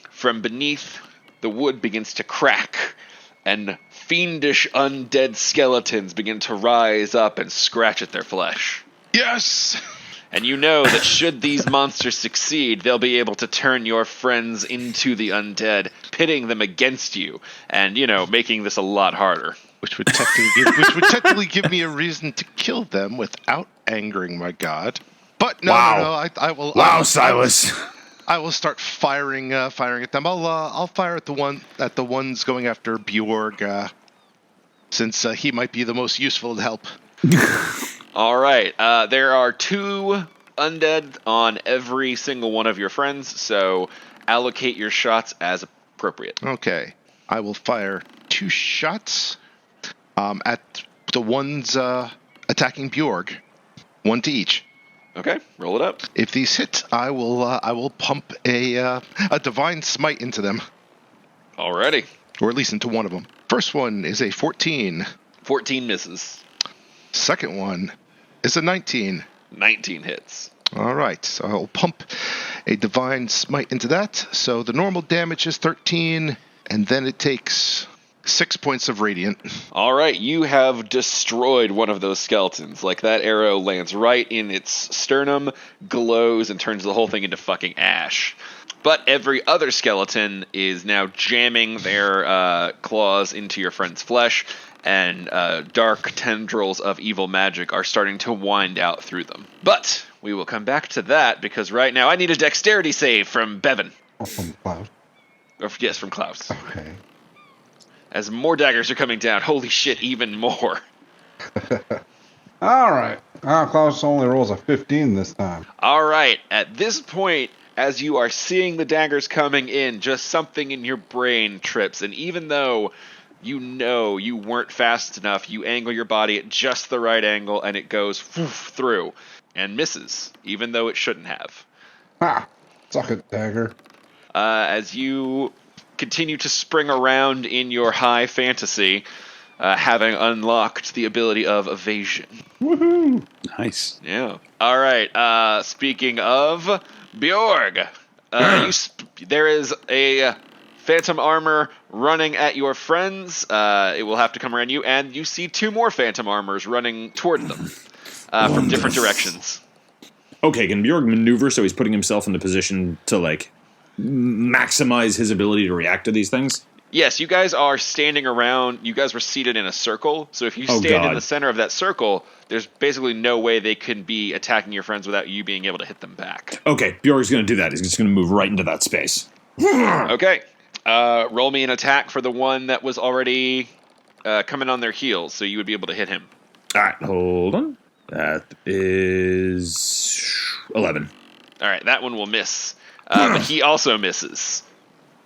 from beneath, the wood begins to crack, and fiendish undead skeletons begin to rise up and scratch at their flesh. Yes! And you know that should these monsters succeed, they'll be able to turn your friends into the undead, pitting them against you, and, making this a lot harder. Which would technically give me a reason to kill them without angering my god. But no, I will. Wow, Silas. I will start firing at them. I'll fire at the ones going after Bjorg, since he might be the most useful to help. All right. There are 2 undead on every single one of your friends, so allocate your shots as appropriate. Okay. I will fire 2 shots at the ones attacking Bjorg. 1 to each. Okay, roll it up. If these hit, I will pump a divine smite into them, Alrighty. or at least into one of them. First one is a 14. 14 misses. Second one is a 19. 19 hits. All right, so I'll pump a divine smite into that. So the normal damage is 13, and then it takes 6 points of radiant. All right, you have destroyed one of those skeletons. Like, that arrow lands right in its sternum, glows, and turns the whole thing into fucking ash. But every other skeleton is now jamming their claws into your friend's flesh, and dark tendrils of evil magic are starting to wind out through them. But we will come back to that, because right now I need a dexterity save from Bevan. Or from Klaus. Yes, from Klaus. Okay. As more daggers are coming down. Holy shit, even more. All right. Klaus only rolls a 15 this time. All right, at this point, as you are seeing the daggers coming in, just something in your brain trips, and even though you know you weren't fast enough, you angle your body at just the right angle, and it goes through, and misses, even though it shouldn't have. Ha! Suck it, dagger. As you continue to spring around in your high fantasy, having unlocked the ability of evasion. Woohoo! Nice. Yeah. All right. Speaking of Bjorg, there is a phantom armor running at your friends. It will have to come around you, and you see 2 more phantom armors running toward them from different directions. Okay, can Bjorg maneuver so he's putting himself in the position to, like, maximize his ability to react to these things? Yes, you guys are standing around. You guys were seated in a circle, so if you stand in the center of that circle, there's basically no way they can be attacking your friends without you being able to hit them back. Okay, Bjorg's going to do that. He's just going to move right into that space. Okay. Roll me an attack for the one that was already coming on their heels, so you would be able to hit him. All right, hold on. That is 11. All right, that one will miss. But he also misses.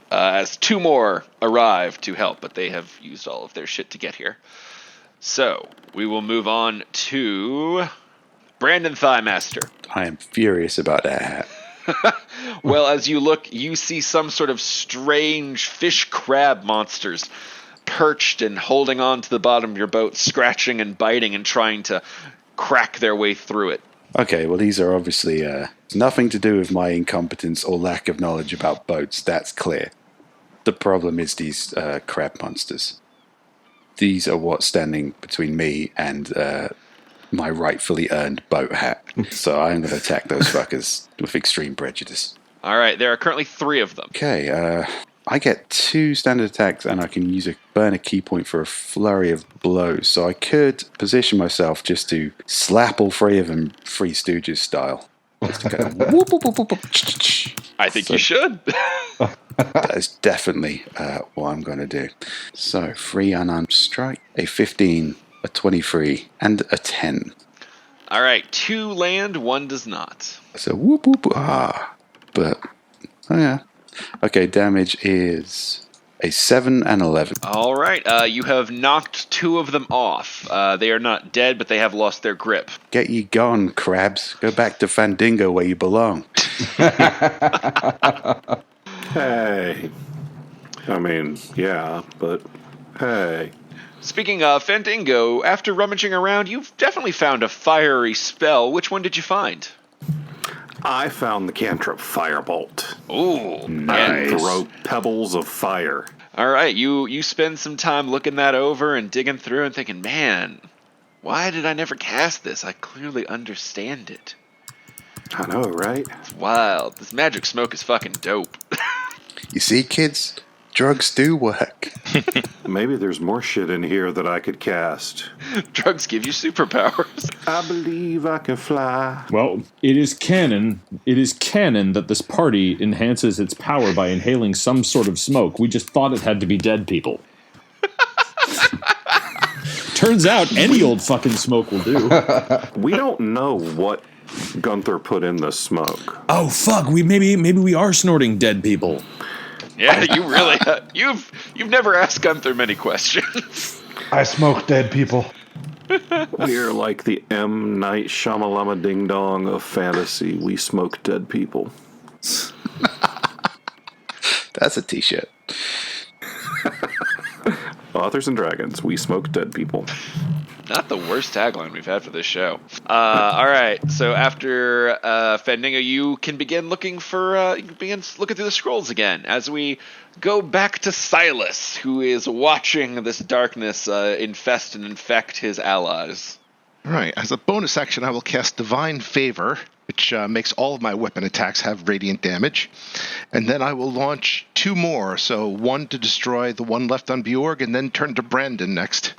As 2 more arrive to help, but they have used all of their shit to get here. So, we will move on to Brandon Thighmaster. I am furious about that hat. Well, as you look, you see some sort of strange fish crab monsters perched and holding on to the bottom of your boat, scratching and biting and trying to crack their way through it. Okay, well, these are obviously nothing to do with my incompetence or lack of knowledge about boats. That's clear. The problem is these crab monsters. These are what's standing between me and my rightfully earned boat hat. So I'm going to attack those fuckers with extreme prejudice. All right, there are currently 3 of them. Okay, I get 2 standard attacks, and I can burn a key point for a flurry of blows. So I could position myself just to slap all 3 of them, Three Stooges style. Just to go, whoop, whoop, whoop, whoop, whoop. I think you should. That is definitely what I'm going to do. So 3 unarmed strike, a 15, a 23, and a 10. All right, 2 land, 1 does not. So whoop whoop but oh yeah. Okay, damage is a 7 and 11. All right, you have knocked 2 of them off. They are not dead, but they have lost their grip. Get ye gone, crabs. Go back to Fandango where you belong. Hey. I mean, yeah, but hey. Speaking of Fandango, after rummaging around, you've definitely found a fiery spell. Which one did you find? I found the cantrip Firebolt. Ooh, Nice. And throw pebbles of fire. All right, you spend some time looking that over and digging through and thinking, man, why did I never cast this? I clearly understand it. I know, right? It's wild. This magic smoke is fucking dope. You see, kids? Drugs do work. Maybe there's more shit in here that I could cast. Drugs give you superpowers. I believe I can fly. Well, it is canon that this party enhances its power by inhaling some sort of smoke. We just thought it had to be dead people. Turns out any old fucking smoke will do. We don't know what Gunther put in the smoke. Oh fuck, maybe we are snorting dead people. Yeah, you really you've never asked Gunther many questions. I smoke dead people. We're like the M. Night Shyamalama Ding Dong of fantasy. We smoke dead people. That's a t-shirt. Authors and Dragons. We smoke dead people. Not the worst tagline we've had for this show. All right, so after Fandango, you can begin looking for looking through the scrolls again as we go back to Silas, who is watching this darkness infest and infect his allies. All right. As a bonus action, I will cast Divine Favor, which makes all of my weapon attacks have radiant damage. And then I will launch 2 more, so 1 to destroy the one left on Bjorg, and then turn to Brandon next.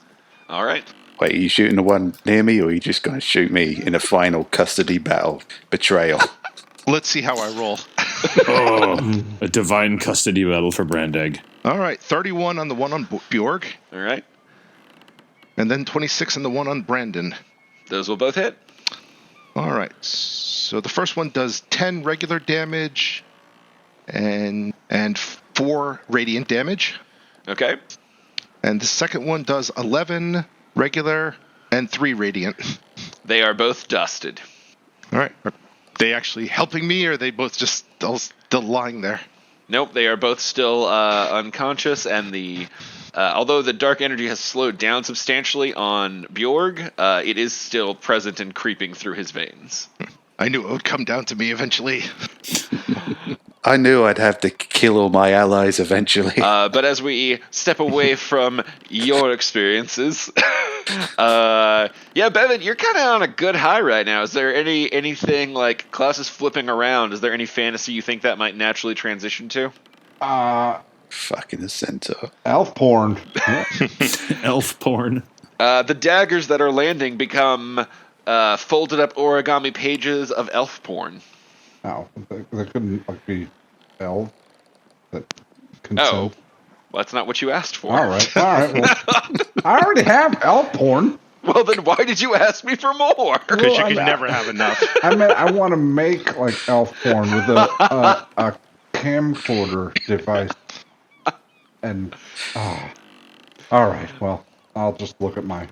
All right. Wait, are you shooting the one near me, or are you just going to shoot me in a final custody battle betrayal? Let's see how I roll. A divine custody battle for Brandegg. All right, 31 on the one on Bjorg, All right. and then 26 on the one on Brandon. Those will both hit. All right, so the first one does 10 regular damage and 4 radiant damage. Okay. And the second one does 11 regular and 3 radiant. They are both dusted. All right. Are they actually helping me, or are they both just still lying there? Nope, they are both still unconscious, and although the dark energy has slowed down substantially on Bjorg, it is still present and creeping through his veins. I knew it would come down to me eventually. I knew I'd have to kill all my allies eventually. But as we step away from your experiences, Bevan, you're kind of on a good high right now. Is there anything like Klaus is flipping around? Is there any fantasy you think that might naturally transition to? Fucking the centaur. Elf porn. Elf porn. The daggers that are landing become folded up origami pages of elf porn. Oh, they couldn't be elf that Oh, consent. well, that's not what you asked for. All right. Well, I already have elf porn. Well, then why did you ask me for more? Because you can never have enough. I mean, I want to make like elf porn with a camcorder device. And all right. Well, I'll just look at my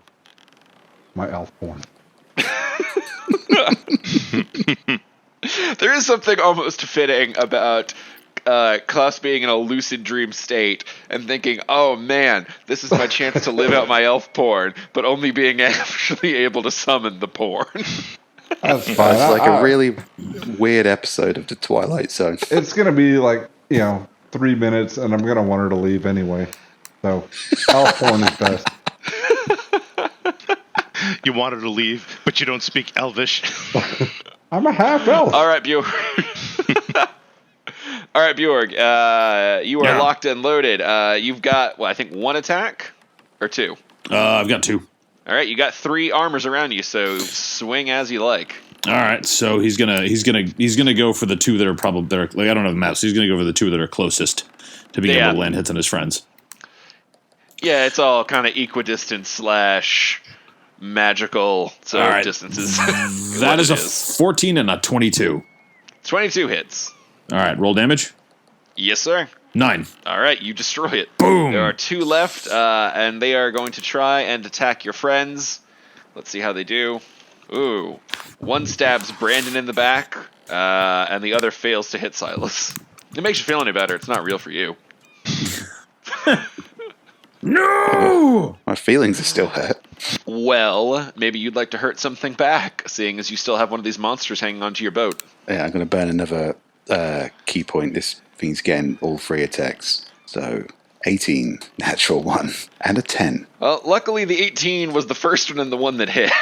elf porn. There is something almost fitting about Klaus being in a lucid dream state and thinking, oh man, this is my chance to live out my elf porn, but only being actually able to summon the porn. That's fine. It's like a really weird episode of The Twilight Zone. It's going to be like, 3 minutes, and I'm going to want her to leave anyway. So, elf porn is best. You want her to leave, but you don't speak Elvish. I'm a half elf. All right, Bjorg. All right, Bjorg. You are locked and loaded. You've got, I think 1 attack or 2. I've got 2. All right, you got 3 armors around you, so swing as you like. All right, so he's gonna go for the 2 that are I don't have the map, so he's gonna go for the 2 that are closest to being able to land hits on his friends. Yeah, it's all kind of equidistant / magical, so all right. distances. That is a 14 and a 22. 22 hits. All right, roll damage. Yes, sir. 9. All right, you destroy it. Boom. There are 2 left, and they are going to try and attack your friends. Let's see how they do. Ooh. 1 stabs Brandon in the back, and the other fails to hit Silas. It makes you feel any better. It's not real for you. No! My feelings are still hurt. Well, maybe you'd like to hurt something back, seeing as you still have one of these monsters hanging onto your boat. Yeah, I'm going to burn another key point. This thing's getting all 3 attacks. So, 18, natural 1, and a 10. Well, luckily the 18 was the first one and the one that hit.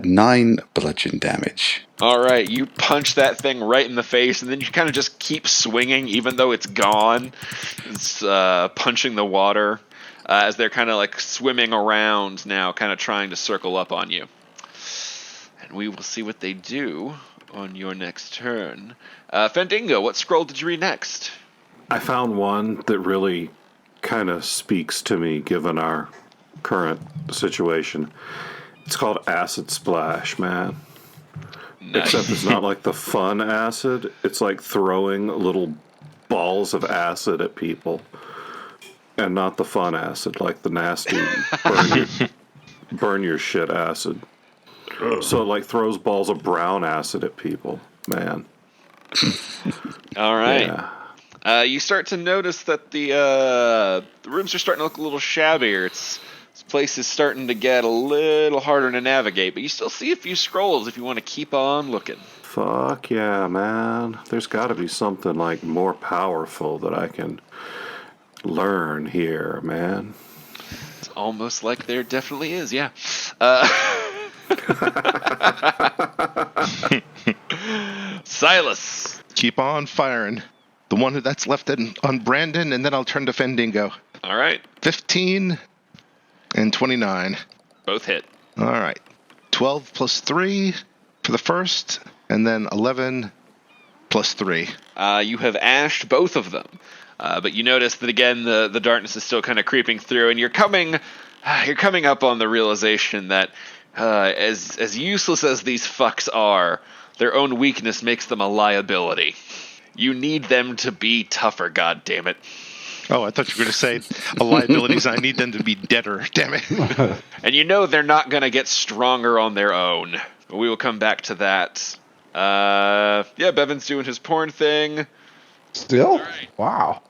9 bludgeon damage. All right, you punch that thing right in the face, and then you kind of just keep swinging, even though it's gone. It's punching the water as they're kind of like swimming around now, kind of trying to circle up on you. And we will see what they do on your next turn. Fandango, what scroll did you read next? I found one that really kind of speaks to me given our current situation. It's called Acid Splash, man. Nice. Except it's not like the fun acid. It's like throwing little balls of acid at people. And not the fun acid, like the nasty burn burn your shit acid. So it like throws balls of brown acid at people. Man. All right. Yeah. You start to notice that the rooms are starting to look a little shabbier. This place is starting to get a little harder to navigate, but you still see a few scrolls if you want to keep on looking. Fuck yeah, man. There's got to be something like more powerful that I can learn here, man. It's almost like there definitely is, yeah. Silas. Keep on firing. The one that's left on Brandon, and then I'll turn to Fendingo. All right. 15 and 29. Both hit. All right. 12 plus 3 for the first, and then 11 plus 3. You have ashed both of them. But you notice that, again, the darkness is still kind of creeping through, and you're coming up on the realization that as useless as these fucks are, their own weakness makes them a liability. You need them to be tougher, goddammit. Oh, I thought you were going to say a liabilities. I need them to be deader. Damn it. And you know they're not going to get stronger on their own. We will come back to that. Yeah, Bevan's doing his porn thing. Still? Right. Wow.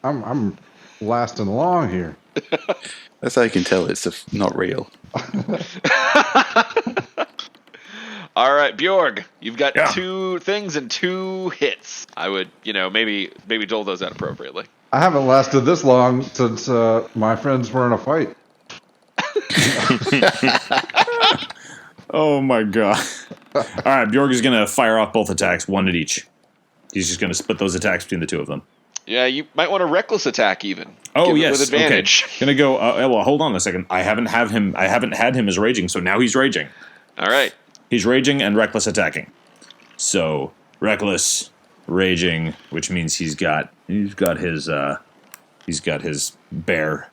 I'm lasting long here. That's how you can tell it's not real. All right, Bjorg, you've got Yeah. 2 things and 2 hits. I would, maybe dole those out appropriately. I haven't lasted this long since my friends were in a fight. Oh my god. Alright, Bjorg is going to fire off both attacks, one at each. He's just going to split those attacks between the two of them. Yeah, you might want a reckless attack even. Oh, Give it yes. with advantage. Okay. Gonna go, well, hold on a second. I haven't had him as raging, so now he's raging. All right. He's raging and reckless attacking. So, reckless, raging, which means he's got his bear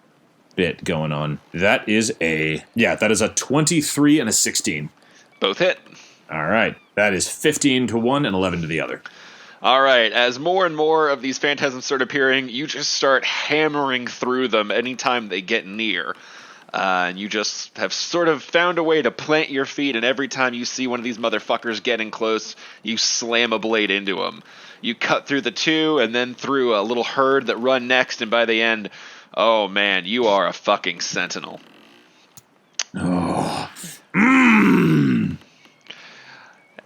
bit going on. That is a 23 and a 16. Both hit. All right. That is 15 to one and 11 to the other. All right, as more and more of these phantasms start appearing, you just start hammering through them anytime they get near. And you just have sort of found a way to plant your feet, and every time you see one of these motherfuckers getting close, you slam a blade into them. You cut through the 2, and then through a little herd that run next, and by the end, oh man, you are a fucking sentinel. Oh.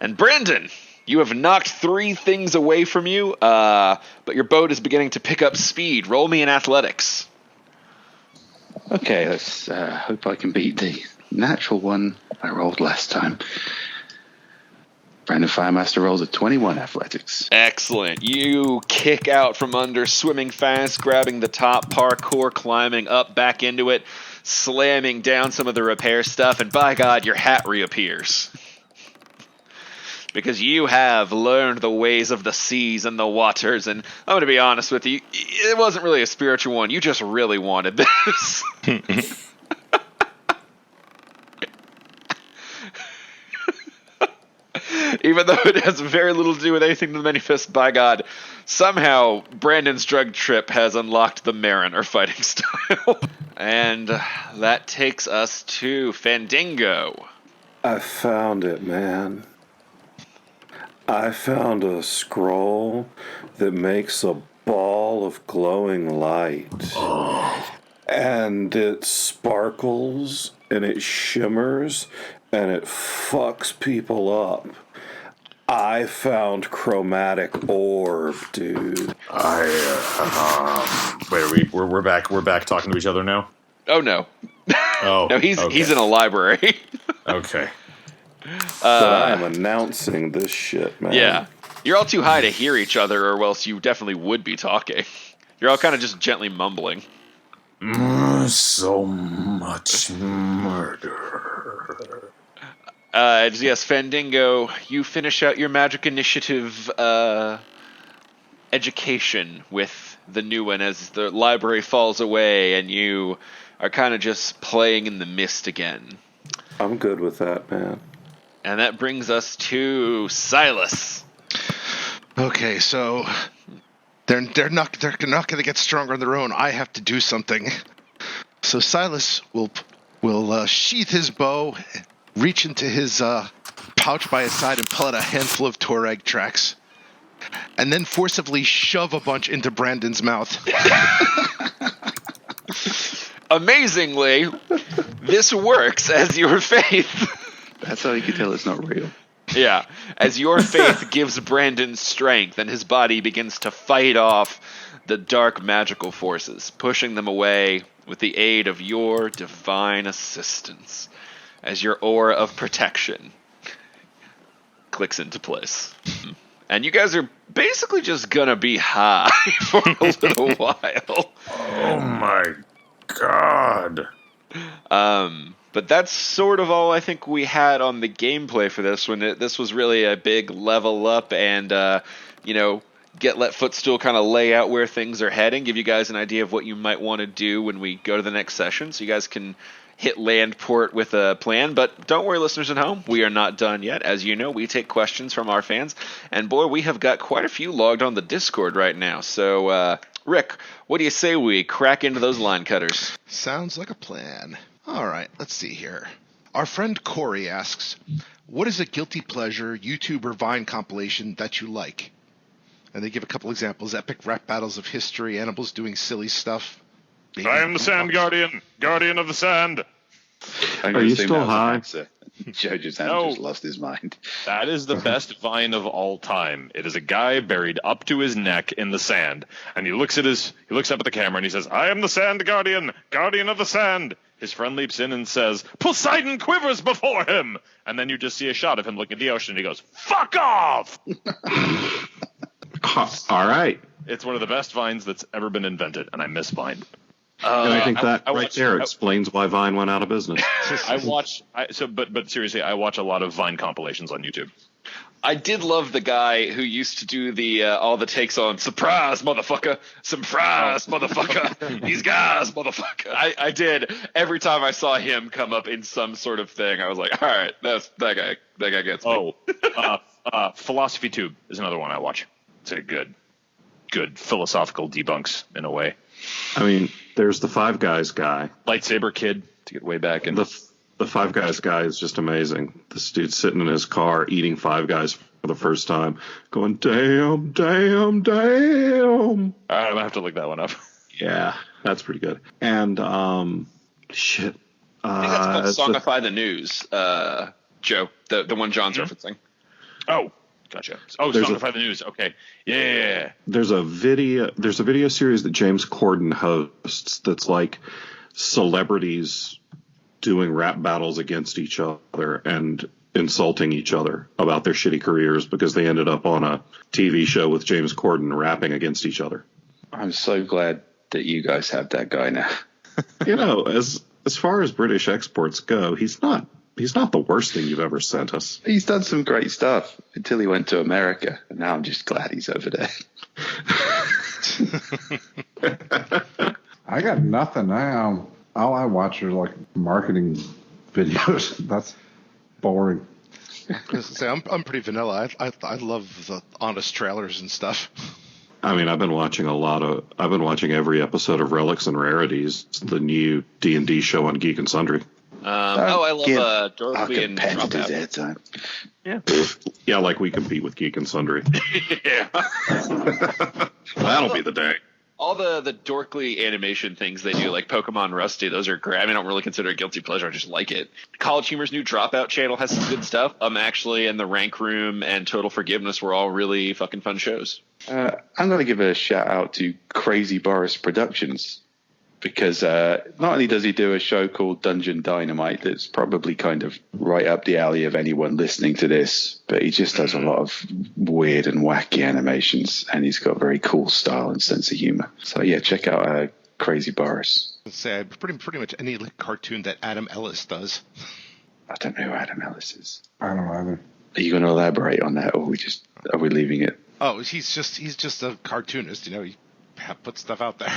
And Brandon, you have knocked 3 things away from you, but your boat is beginning to pick up speed. Roll me in athletics. Okay, let's hope I can beat the natural one I rolled last time. Brandon Firemaster rolls a 21 athletics. Excellent. You kick out from under, swimming fast, grabbing the top, parkour, climbing up, back into it, slamming down some of the repair stuff, and by God, your hat reappears. Because you have learned the ways of the seas and the waters, and I'm going to be honest with you, it wasn't really a spiritual one. You just really wanted this. Even though it has very little to do with anything to the manifest, by God, somehow Brandon's drug trip has unlocked the Mariner fighting style. And that takes us to Fandingo. I found it, man. I found a scroll that makes a ball of glowing light. And it sparkles, and it shimmers, and it fucks people up. I found chromatic orb, dude. Wait, we're back talking to each other now? Oh, no. Oh. No, he's in a library. Okay. But I am announcing this shit, man. Yeah. You're all too high to hear each other, or else you definitely would be talking. You're all kind of just gently mumbling. So much murder. Yes, Fandingo, you finish out your magic initiative education with the new one as the library falls away and you are kind of just playing in the mist again. I'm good with that, man. And that brings us to Silas. Okay, so they're not going to get stronger on their own. I have to do something. So Silas will will sheath his bow, reach into his pouch by his side and pull out a handful of Torag tracks, and then forcibly shove a bunch into Brandon's mouth. Amazingly, this works as your faith. That's how you can tell it's not real. Yeah, as your faith gives Brandon strength and his body begins to fight off the dark magical forces, pushing them away with the aid of your divine assistance, as your aura of protection clicks into place. And you guys are basically just gonna be high for a little while. Oh my god. But that's sort of all I think we had on the gameplay for this one. This was really a big level up and, let Footstool kind of lay out where things are heading, give you guys an idea of what you might want to do when we go to the next session, so you guys can hit land port with a plan. But don't worry, listeners at home, we are not done yet. As you know, we take questions from our fans, and boy, we have got quite a few logged on the Discord right now. So, Rick, what do you say we crack into those line cutters? Sounds like a plan. All right, let's see here. Our friend Corey asks, what is a guilty pleasure YouTube or Vine compilation that you like? And they give a couple examples: epic rap battles of history, animals doing silly stuff. I am the Sand Guardian, Guardian of the Sand. Are you still high? Joe just lost his mind. That is the best Vine of all time. It is a guy buried up to his neck in the sand, and he looks up at the camera and he says, "I am the Sand Guardian, Guardian of the Sand." His friend leaps in and says, "Poseidon quivers before him!" And then you just see a shot of him looking at the ocean and he goes, "Fuck off!" All right. It's one of the best Vines that's ever been invented, and I miss Vine. And I think that there explains why Vine went out of business. But seriously, I watch a lot of Vine compilations on YouTube. I did love the guy who used to do the all the takes on "surprise, motherfucker, surprise, motherfucker, these guys, motherfucker." I did every time I saw him come up in some sort of thing. I was like, all right, that guy gets me. Philosophy Tube is another one I watch. It's a good philosophical debunks in a way. I mean, there's the Five Guys guy. Lightsaber Kid, to get way back in. The Five Guys guy is just amazing. This dude's sitting in his car eating Five Guys for the first time, going, damn, damn, damn. All right, I'm going to have to look that one up. Yeah, that's pretty good. And, shit. I think that's called Songify the News, Joe, the one John's referencing. Oh, gotcha. Oh, Songify the News. Okay. Yeah. There's a video series that James Corden hosts that's like celebrities doing rap battles against each other and insulting each other about their shitty careers because they ended up on a TV show with James Corden rapping against each other. I'm so glad that you guys have that guy now. As far as British exports go, he's not the worst thing you've ever sent us. He's done some great stuff until he went to America, and now I'm just glad he's over there. I got nothing. All I watch are like marketing videos. That's boring. I'm pretty vanilla. I love the honest trailers and stuff. I mean, I've been watching every episode of Relics and Rarities, the new D&D show on Geek and Sundry. I love Dorothy and Dropout. Yeah. Yeah, like we compete with Geek and Sundry. Yeah. That'll be the day. All the dorkly animation things they do, like Pokemon Rusty, those are great. I mean, I don't really consider it a guilty pleasure. I just like it. College Humor's new Dropout channel has some good stuff. Actually, and The Rank Room and Total Forgiveness were all really fucking fun shows. I'm going to give a shout out to Crazy Boris Productions, because not only does he do a show called Dungeon Dynamite that's probably kind of right up the alley of anyone listening to this, but he just does a lot of weird and wacky animations, and he's got a very cool style and sense of humor. So yeah, check out Crazy Boris. Let's say pretty much any cartoon that Adam Ellis does. I don't know who Adam Ellis is. I don't know either. Are you going to elaborate on that, or are we leaving it? Oh, he's just a cartoonist. He puts stuff out there.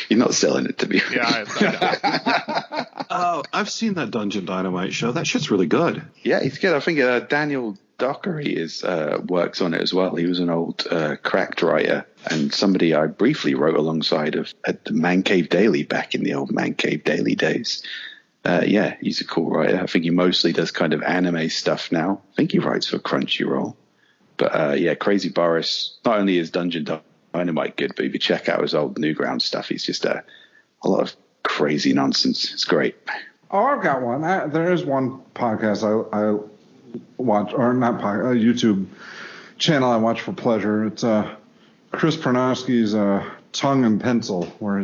You're not selling it to me. Yeah, I know. Oh, I've seen that Dungeon Dynamite show. That shit's really good. Yeah, it's good. I think Daniel Dockery works on it as well. He was an old cracked writer and somebody I briefly wrote alongside of at the Man Cave Daily back in the old Man Cave Daily days. Yeah, he's a cool writer. I think he mostly does kind of anime stuff now. I think he writes for Crunchyroll. But yeah, Crazy Boris, not only is Dungeon Dynamite good, but if you check out his old Newgrounds stuff, he's just a lot of crazy nonsense. It's great. Oh, I've got one. There is one podcast I watch, or not podcast, a YouTube channel I watch for pleasure. It's Chris Pronowski's Tongue and Pencil, where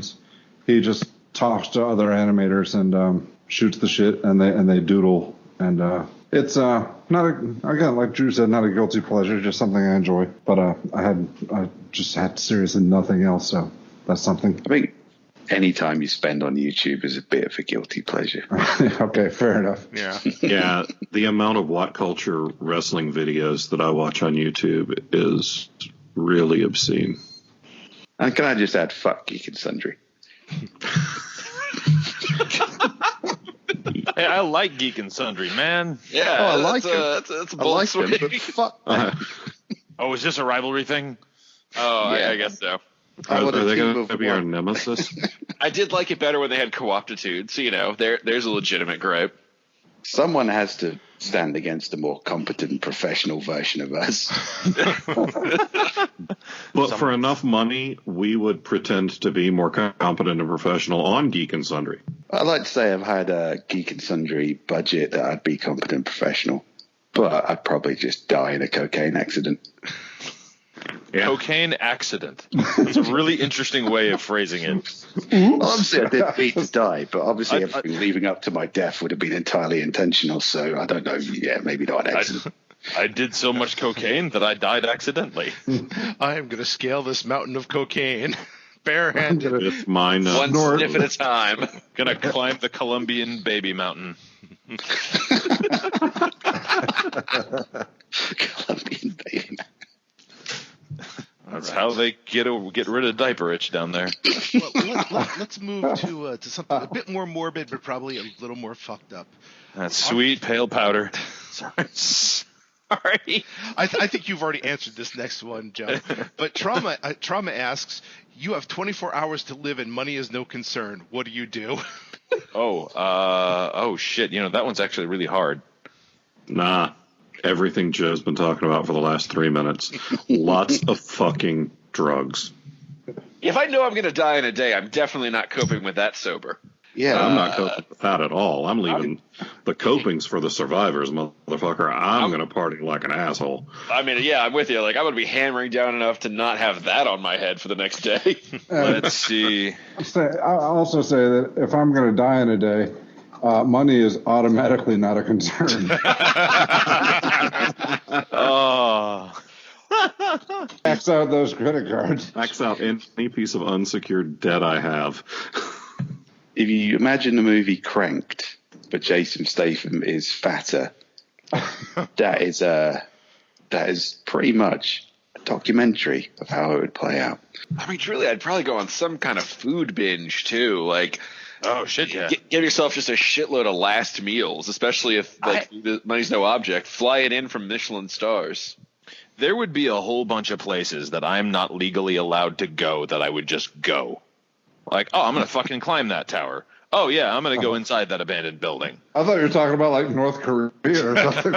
he just talks to other animators and shoots the shit, and they doodle, and it's again, like Drew said, not a guilty pleasure, just something I enjoy. But I just had seriously nothing else, so that's something. I think any time you spend on YouTube is a bit of a guilty pleasure. Okay, fair enough. Yeah. Yeah, the amount of What Culture wrestling videos that I watch on YouTube is really obscene. And can I just add, fuck Geek and Sundry? Hey, I like Geek and Sundry, man. Yeah, I like him. That's a I bold like them, swing. but fuck them. Oh, is this a rivalry thing? Oh, Yeah. I guess so. I Are want a they team going of to be our one. nemesis? I did like it better when they had co-optitude, so, there's a legitimate gripe. Someone has to stand against a more competent professional version of us. But for enough money, we would pretend to be more competent and professional on Geek and Sundry. I'd like to say I've had a Geek and Sundry budget that I'd be competent professional, but I'd probably just die in a cocaine accident. Yeah. Cocaine accident. That's a really interesting way of phrasing it. Well, obviously I didn't mean to die, but obviously everything leading up to my death would have been entirely intentional, so I don't know. Yeah, maybe not an accident. I did so much cocaine that I died accidentally. I am going to scale this mountain of cocaine barehanded. With my One sniff at a time. Gonna climb the Colombian baby mountain. Colombian baby. That's how they get rid of diaper itch down there. Let's move to something a bit more morbid, but probably a little more fucked up. That sweet pale powder. Sorry. I think you've already answered this next one, Joe. But Trauma asks, you have 24 hours to live and money is no concern. What do you do? Oh shit. That one's actually really hard. Nah. Everything Joe's been talking about for the last 3 minutes. Lots of fucking drugs. If I know I'm going to die in a day, I'm definitely not coping with that sober. Yeah, I'm not coping with that at all. I'm leaving the copings for the survivors, motherfucker. I'm going to party like an asshole. I mean, yeah, I'm with you. Like, I'm going to be hammering down enough to not have that on my head for the next day. Let's see. I'll also say that if I'm going to die in a day, money is automatically not a concern. Oh. X out those credit cards. Max out any piece of unsecured debt I have. if you imagine the movie Cranked, but Jason Statham is fatter, that is pretty much a documentary of how it would play out. I mean, truly, I'd probably go on some kind of food binge, too. Like, Oh, shit, yeah. Give yourself just a shitload of last meals, especially if the money's no object. Fly it in from Michelin stars. There would be a whole bunch of places that I'm not legally allowed to go that I would just go. Like, oh, I'm going to fucking climb that tower. Oh, yeah, I'm going to go inside that abandoned building. I thought you were talking about like North Korea or something.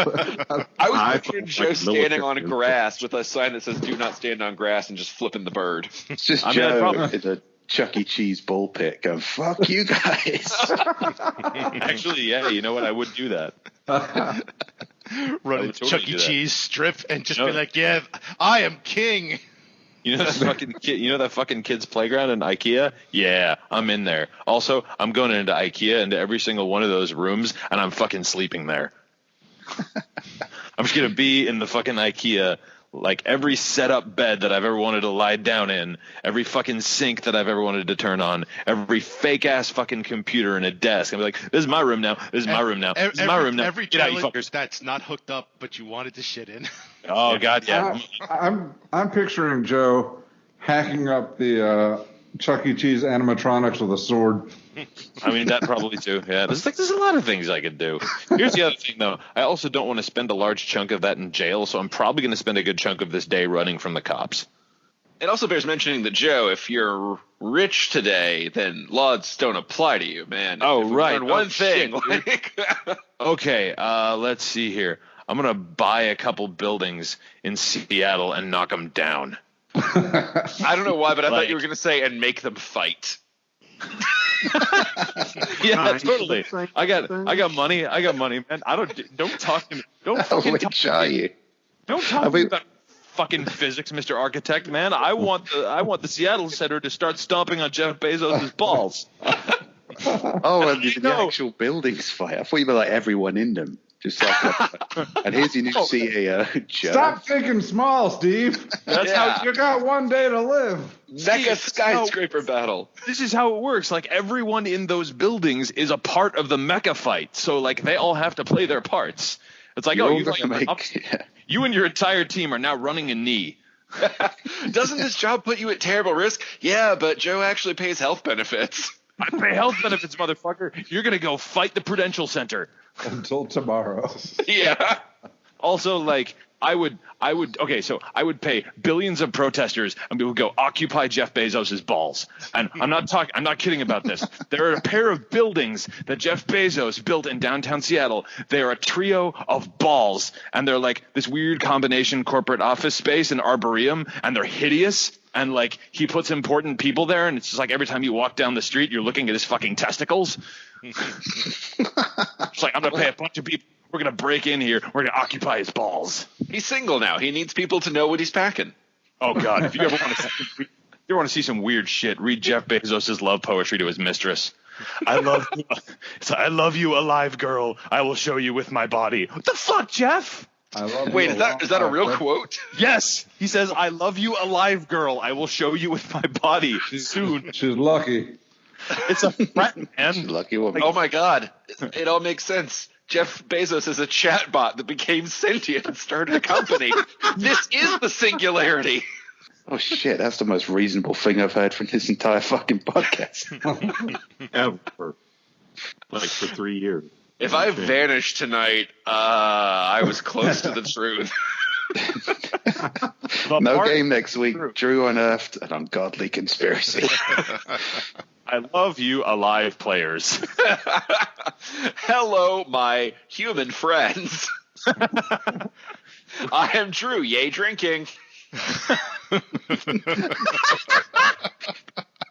I was picturing Joe like standing on military. grass with a sign that says "Do not stand on grass" and just flipping the bird. It's just I mean, I'd Joe probably- in a Chuck E. Cheese ball pit going, fuck you guys. Actually, yeah, you know what? I would do that. Run would into totally Chuck E. do that. Cheese strip and just No. be like, yeah, I am king. You know that fucking kid, you know that fucking kid's playground in IKEA? Yeah, I'm in there. Also, I'm going into IKEA into every single one of those rooms, and I'm fucking sleeping there. I'm just gonna be in the fucking IKEA, like every setup bed that I've ever wanted to lie down in, every fucking sink that I've ever wanted to turn on, every fake ass fucking computer and a desk. I'm like, this is my room now. This is my room now. This is my room now. Every Get out, you toilet fuckers. that's not hooked up, but you wanted to shit in. Oh god, yeah. I'm picturing Joe hacking up the Chuck E. Cheese animatronics with a sword. I mean, that probably too. Yeah, there's a lot of things I could do. Here's the other thing, though. I also don't want to spend a large chunk of that in jail, so I'm probably going to spend a good chunk of this day running from the cops. It also bears mentioning that, Joe, if you're rich today, then laws don't apply to you, man. Oh, If we right. learn one Oh, thing. shit, Like, Okay, let's see here. I'm going to buy a couple buildings in Seattle and knock them down. I don't know why, but I thought Like- you were going to say, and make them fight. Yeah, totally. I got money. Man. Don't talk to me. Don't fucking talk Which are you? Don't talk to me about fucking physics, Mr. Architect, man. I want the Seattle Center to start stomping on Jeff Bezos' balls. Oh, and the actual buildings fight. I thought you meant like everyone in them. Just like, and here's your new CEO, Joe. Stop thinking small, Steve. That's how You got one day to live. Mecha skyscraper battle. this is how it works. Like, everyone in those buildings is a part of the mecha fight. So, like, they all have to play their parts. It's like, You're you all gonna you and your entire team are now running a knee. Doesn't this job put you at terrible risk? Yeah, but Joe actually pays health benefits. I pay health benefits, motherfucker. You're going to go fight the Prudential Center. Until tomorrow. Yeah. Also, like, I would pay billions of protesters and we would go occupy Jeff Bezos' balls. And I'm not kidding about this. There are a pair of buildings that Jeff Bezos built in downtown Seattle. They are a trio of balls, and they're like this weird combination corporate office space and arboretum, and they're hideous. And like, he puts important people there, and it's just like every time you walk down the street, you're looking at his fucking testicles. It's like, I'm gonna pay a bunch of people. We're going to break in here. We're going to occupy his balls. He's single now. He needs people to know what he's packing. Oh, God. If you ever want to see some weird shit, read Jeff Bezos' love poetry to his mistress. I love you, alive girl. I will show you with my body. What the fuck, Jeff? Wait, is that a real quote? Yes. He says, I love you, alive girl. I will show you with my body soon. She's lucky. It's a threat, man. Lucky woman. Oh, my God. It all makes sense. Jeff Bezos is a chatbot that became sentient and started a company. This is the singularity. Oh shit, that's the most reasonable thing I've heard from this entire fucking podcast. Ever. Like for 3 years. If I vanished tonight, I was close to the truth. No game next week. Drew unearthed an ungodly conspiracy. I love you, alive players. Hello, my human friends. I am Drew. Yay, drinking.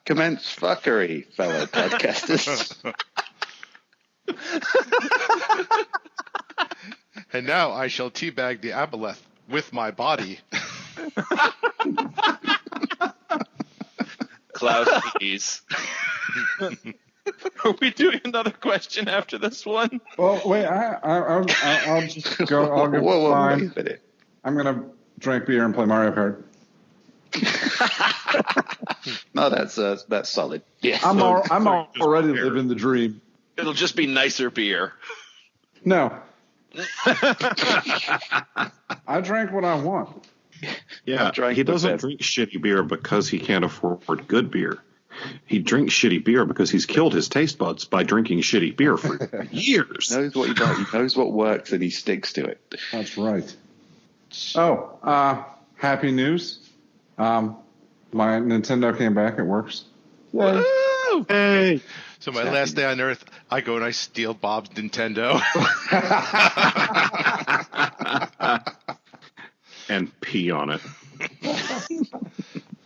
Commence fuckery, fellow podcasters. And now I shall teabag the aboleth with my body. Klaus, please. Are we doing another question after this one? Well, wait, I'll just go. I'll go. Whoa, Fine. wait a minute. I'm gonna drink beer and play Mario Kart. No, that's solid. Yeah. I'm already living the dream. It'll just be nicer beer. No. I drank what I want. Yeah, drank he the doesn't best. drink shitty beer because he can't afford good beer. He drinks shitty beer because he's killed his taste buds by drinking shitty beer for years. Knows what he does. He knows what works and he sticks to it. That's right. Oh, happy news. My Nintendo came back. It works. Yay. Hey, So my last day on Earth, I go and I steal Bob's Nintendo. and pee on it.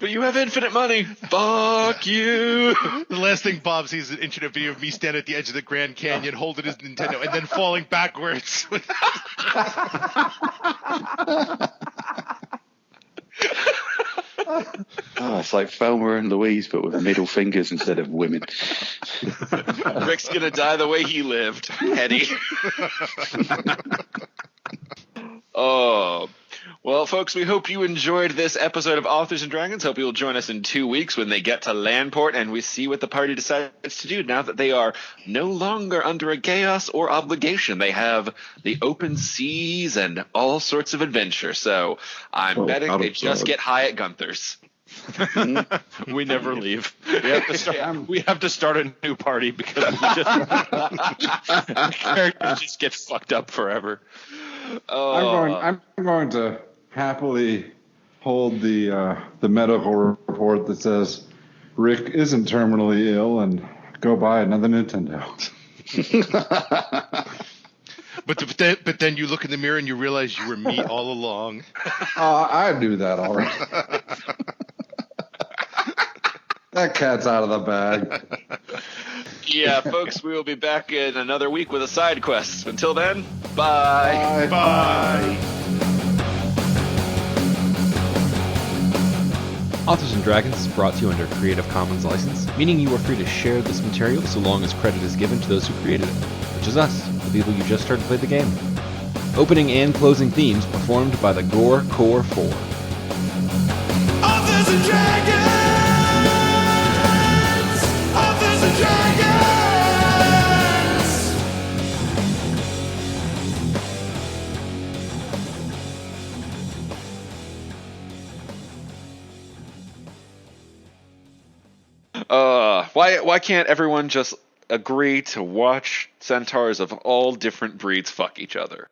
But you have infinite money. Fuck you. The last thing Bob sees is an internet video of me standing at the edge of the Grand Canyon holding his Nintendo and then falling backwards. Oh, it's like Thelma and Louise, but with middle fingers instead of women. Rick's gonna die the way he lived. Eddie. Oh. Well, folks, we hope you enjoyed this episode of Authors and Dragons. Hope you'll join us in 2 weeks when they get to Landport and we see what the party decides to do now that they are no longer under a chaos or obligation. They have the open seas and all sorts of adventure. So I'm betting they just get high at Gunther's. We never leave. We have to start a new party because the characters just get fucked up forever. I'm going to happily hold the medical report that says Rick isn't terminally ill and go buy another Nintendo. But then you look in the mirror and you realize you were me all along. I knew that already. That cat's out of the bag. Yeah, folks, we will be back in another week with a side quest. Until then, bye. Bye. Authors and Dragons is brought to you under a Creative Commons license, meaning you are free to share this material so long as credit is given to those who created it, which is us, the people you just heard play the game. Opening and closing themes performed by the Gore Core 4. Authors and Dragons! Authors and Dragons! Why can't everyone just agree to watch centaurs of all different breeds fuck each other?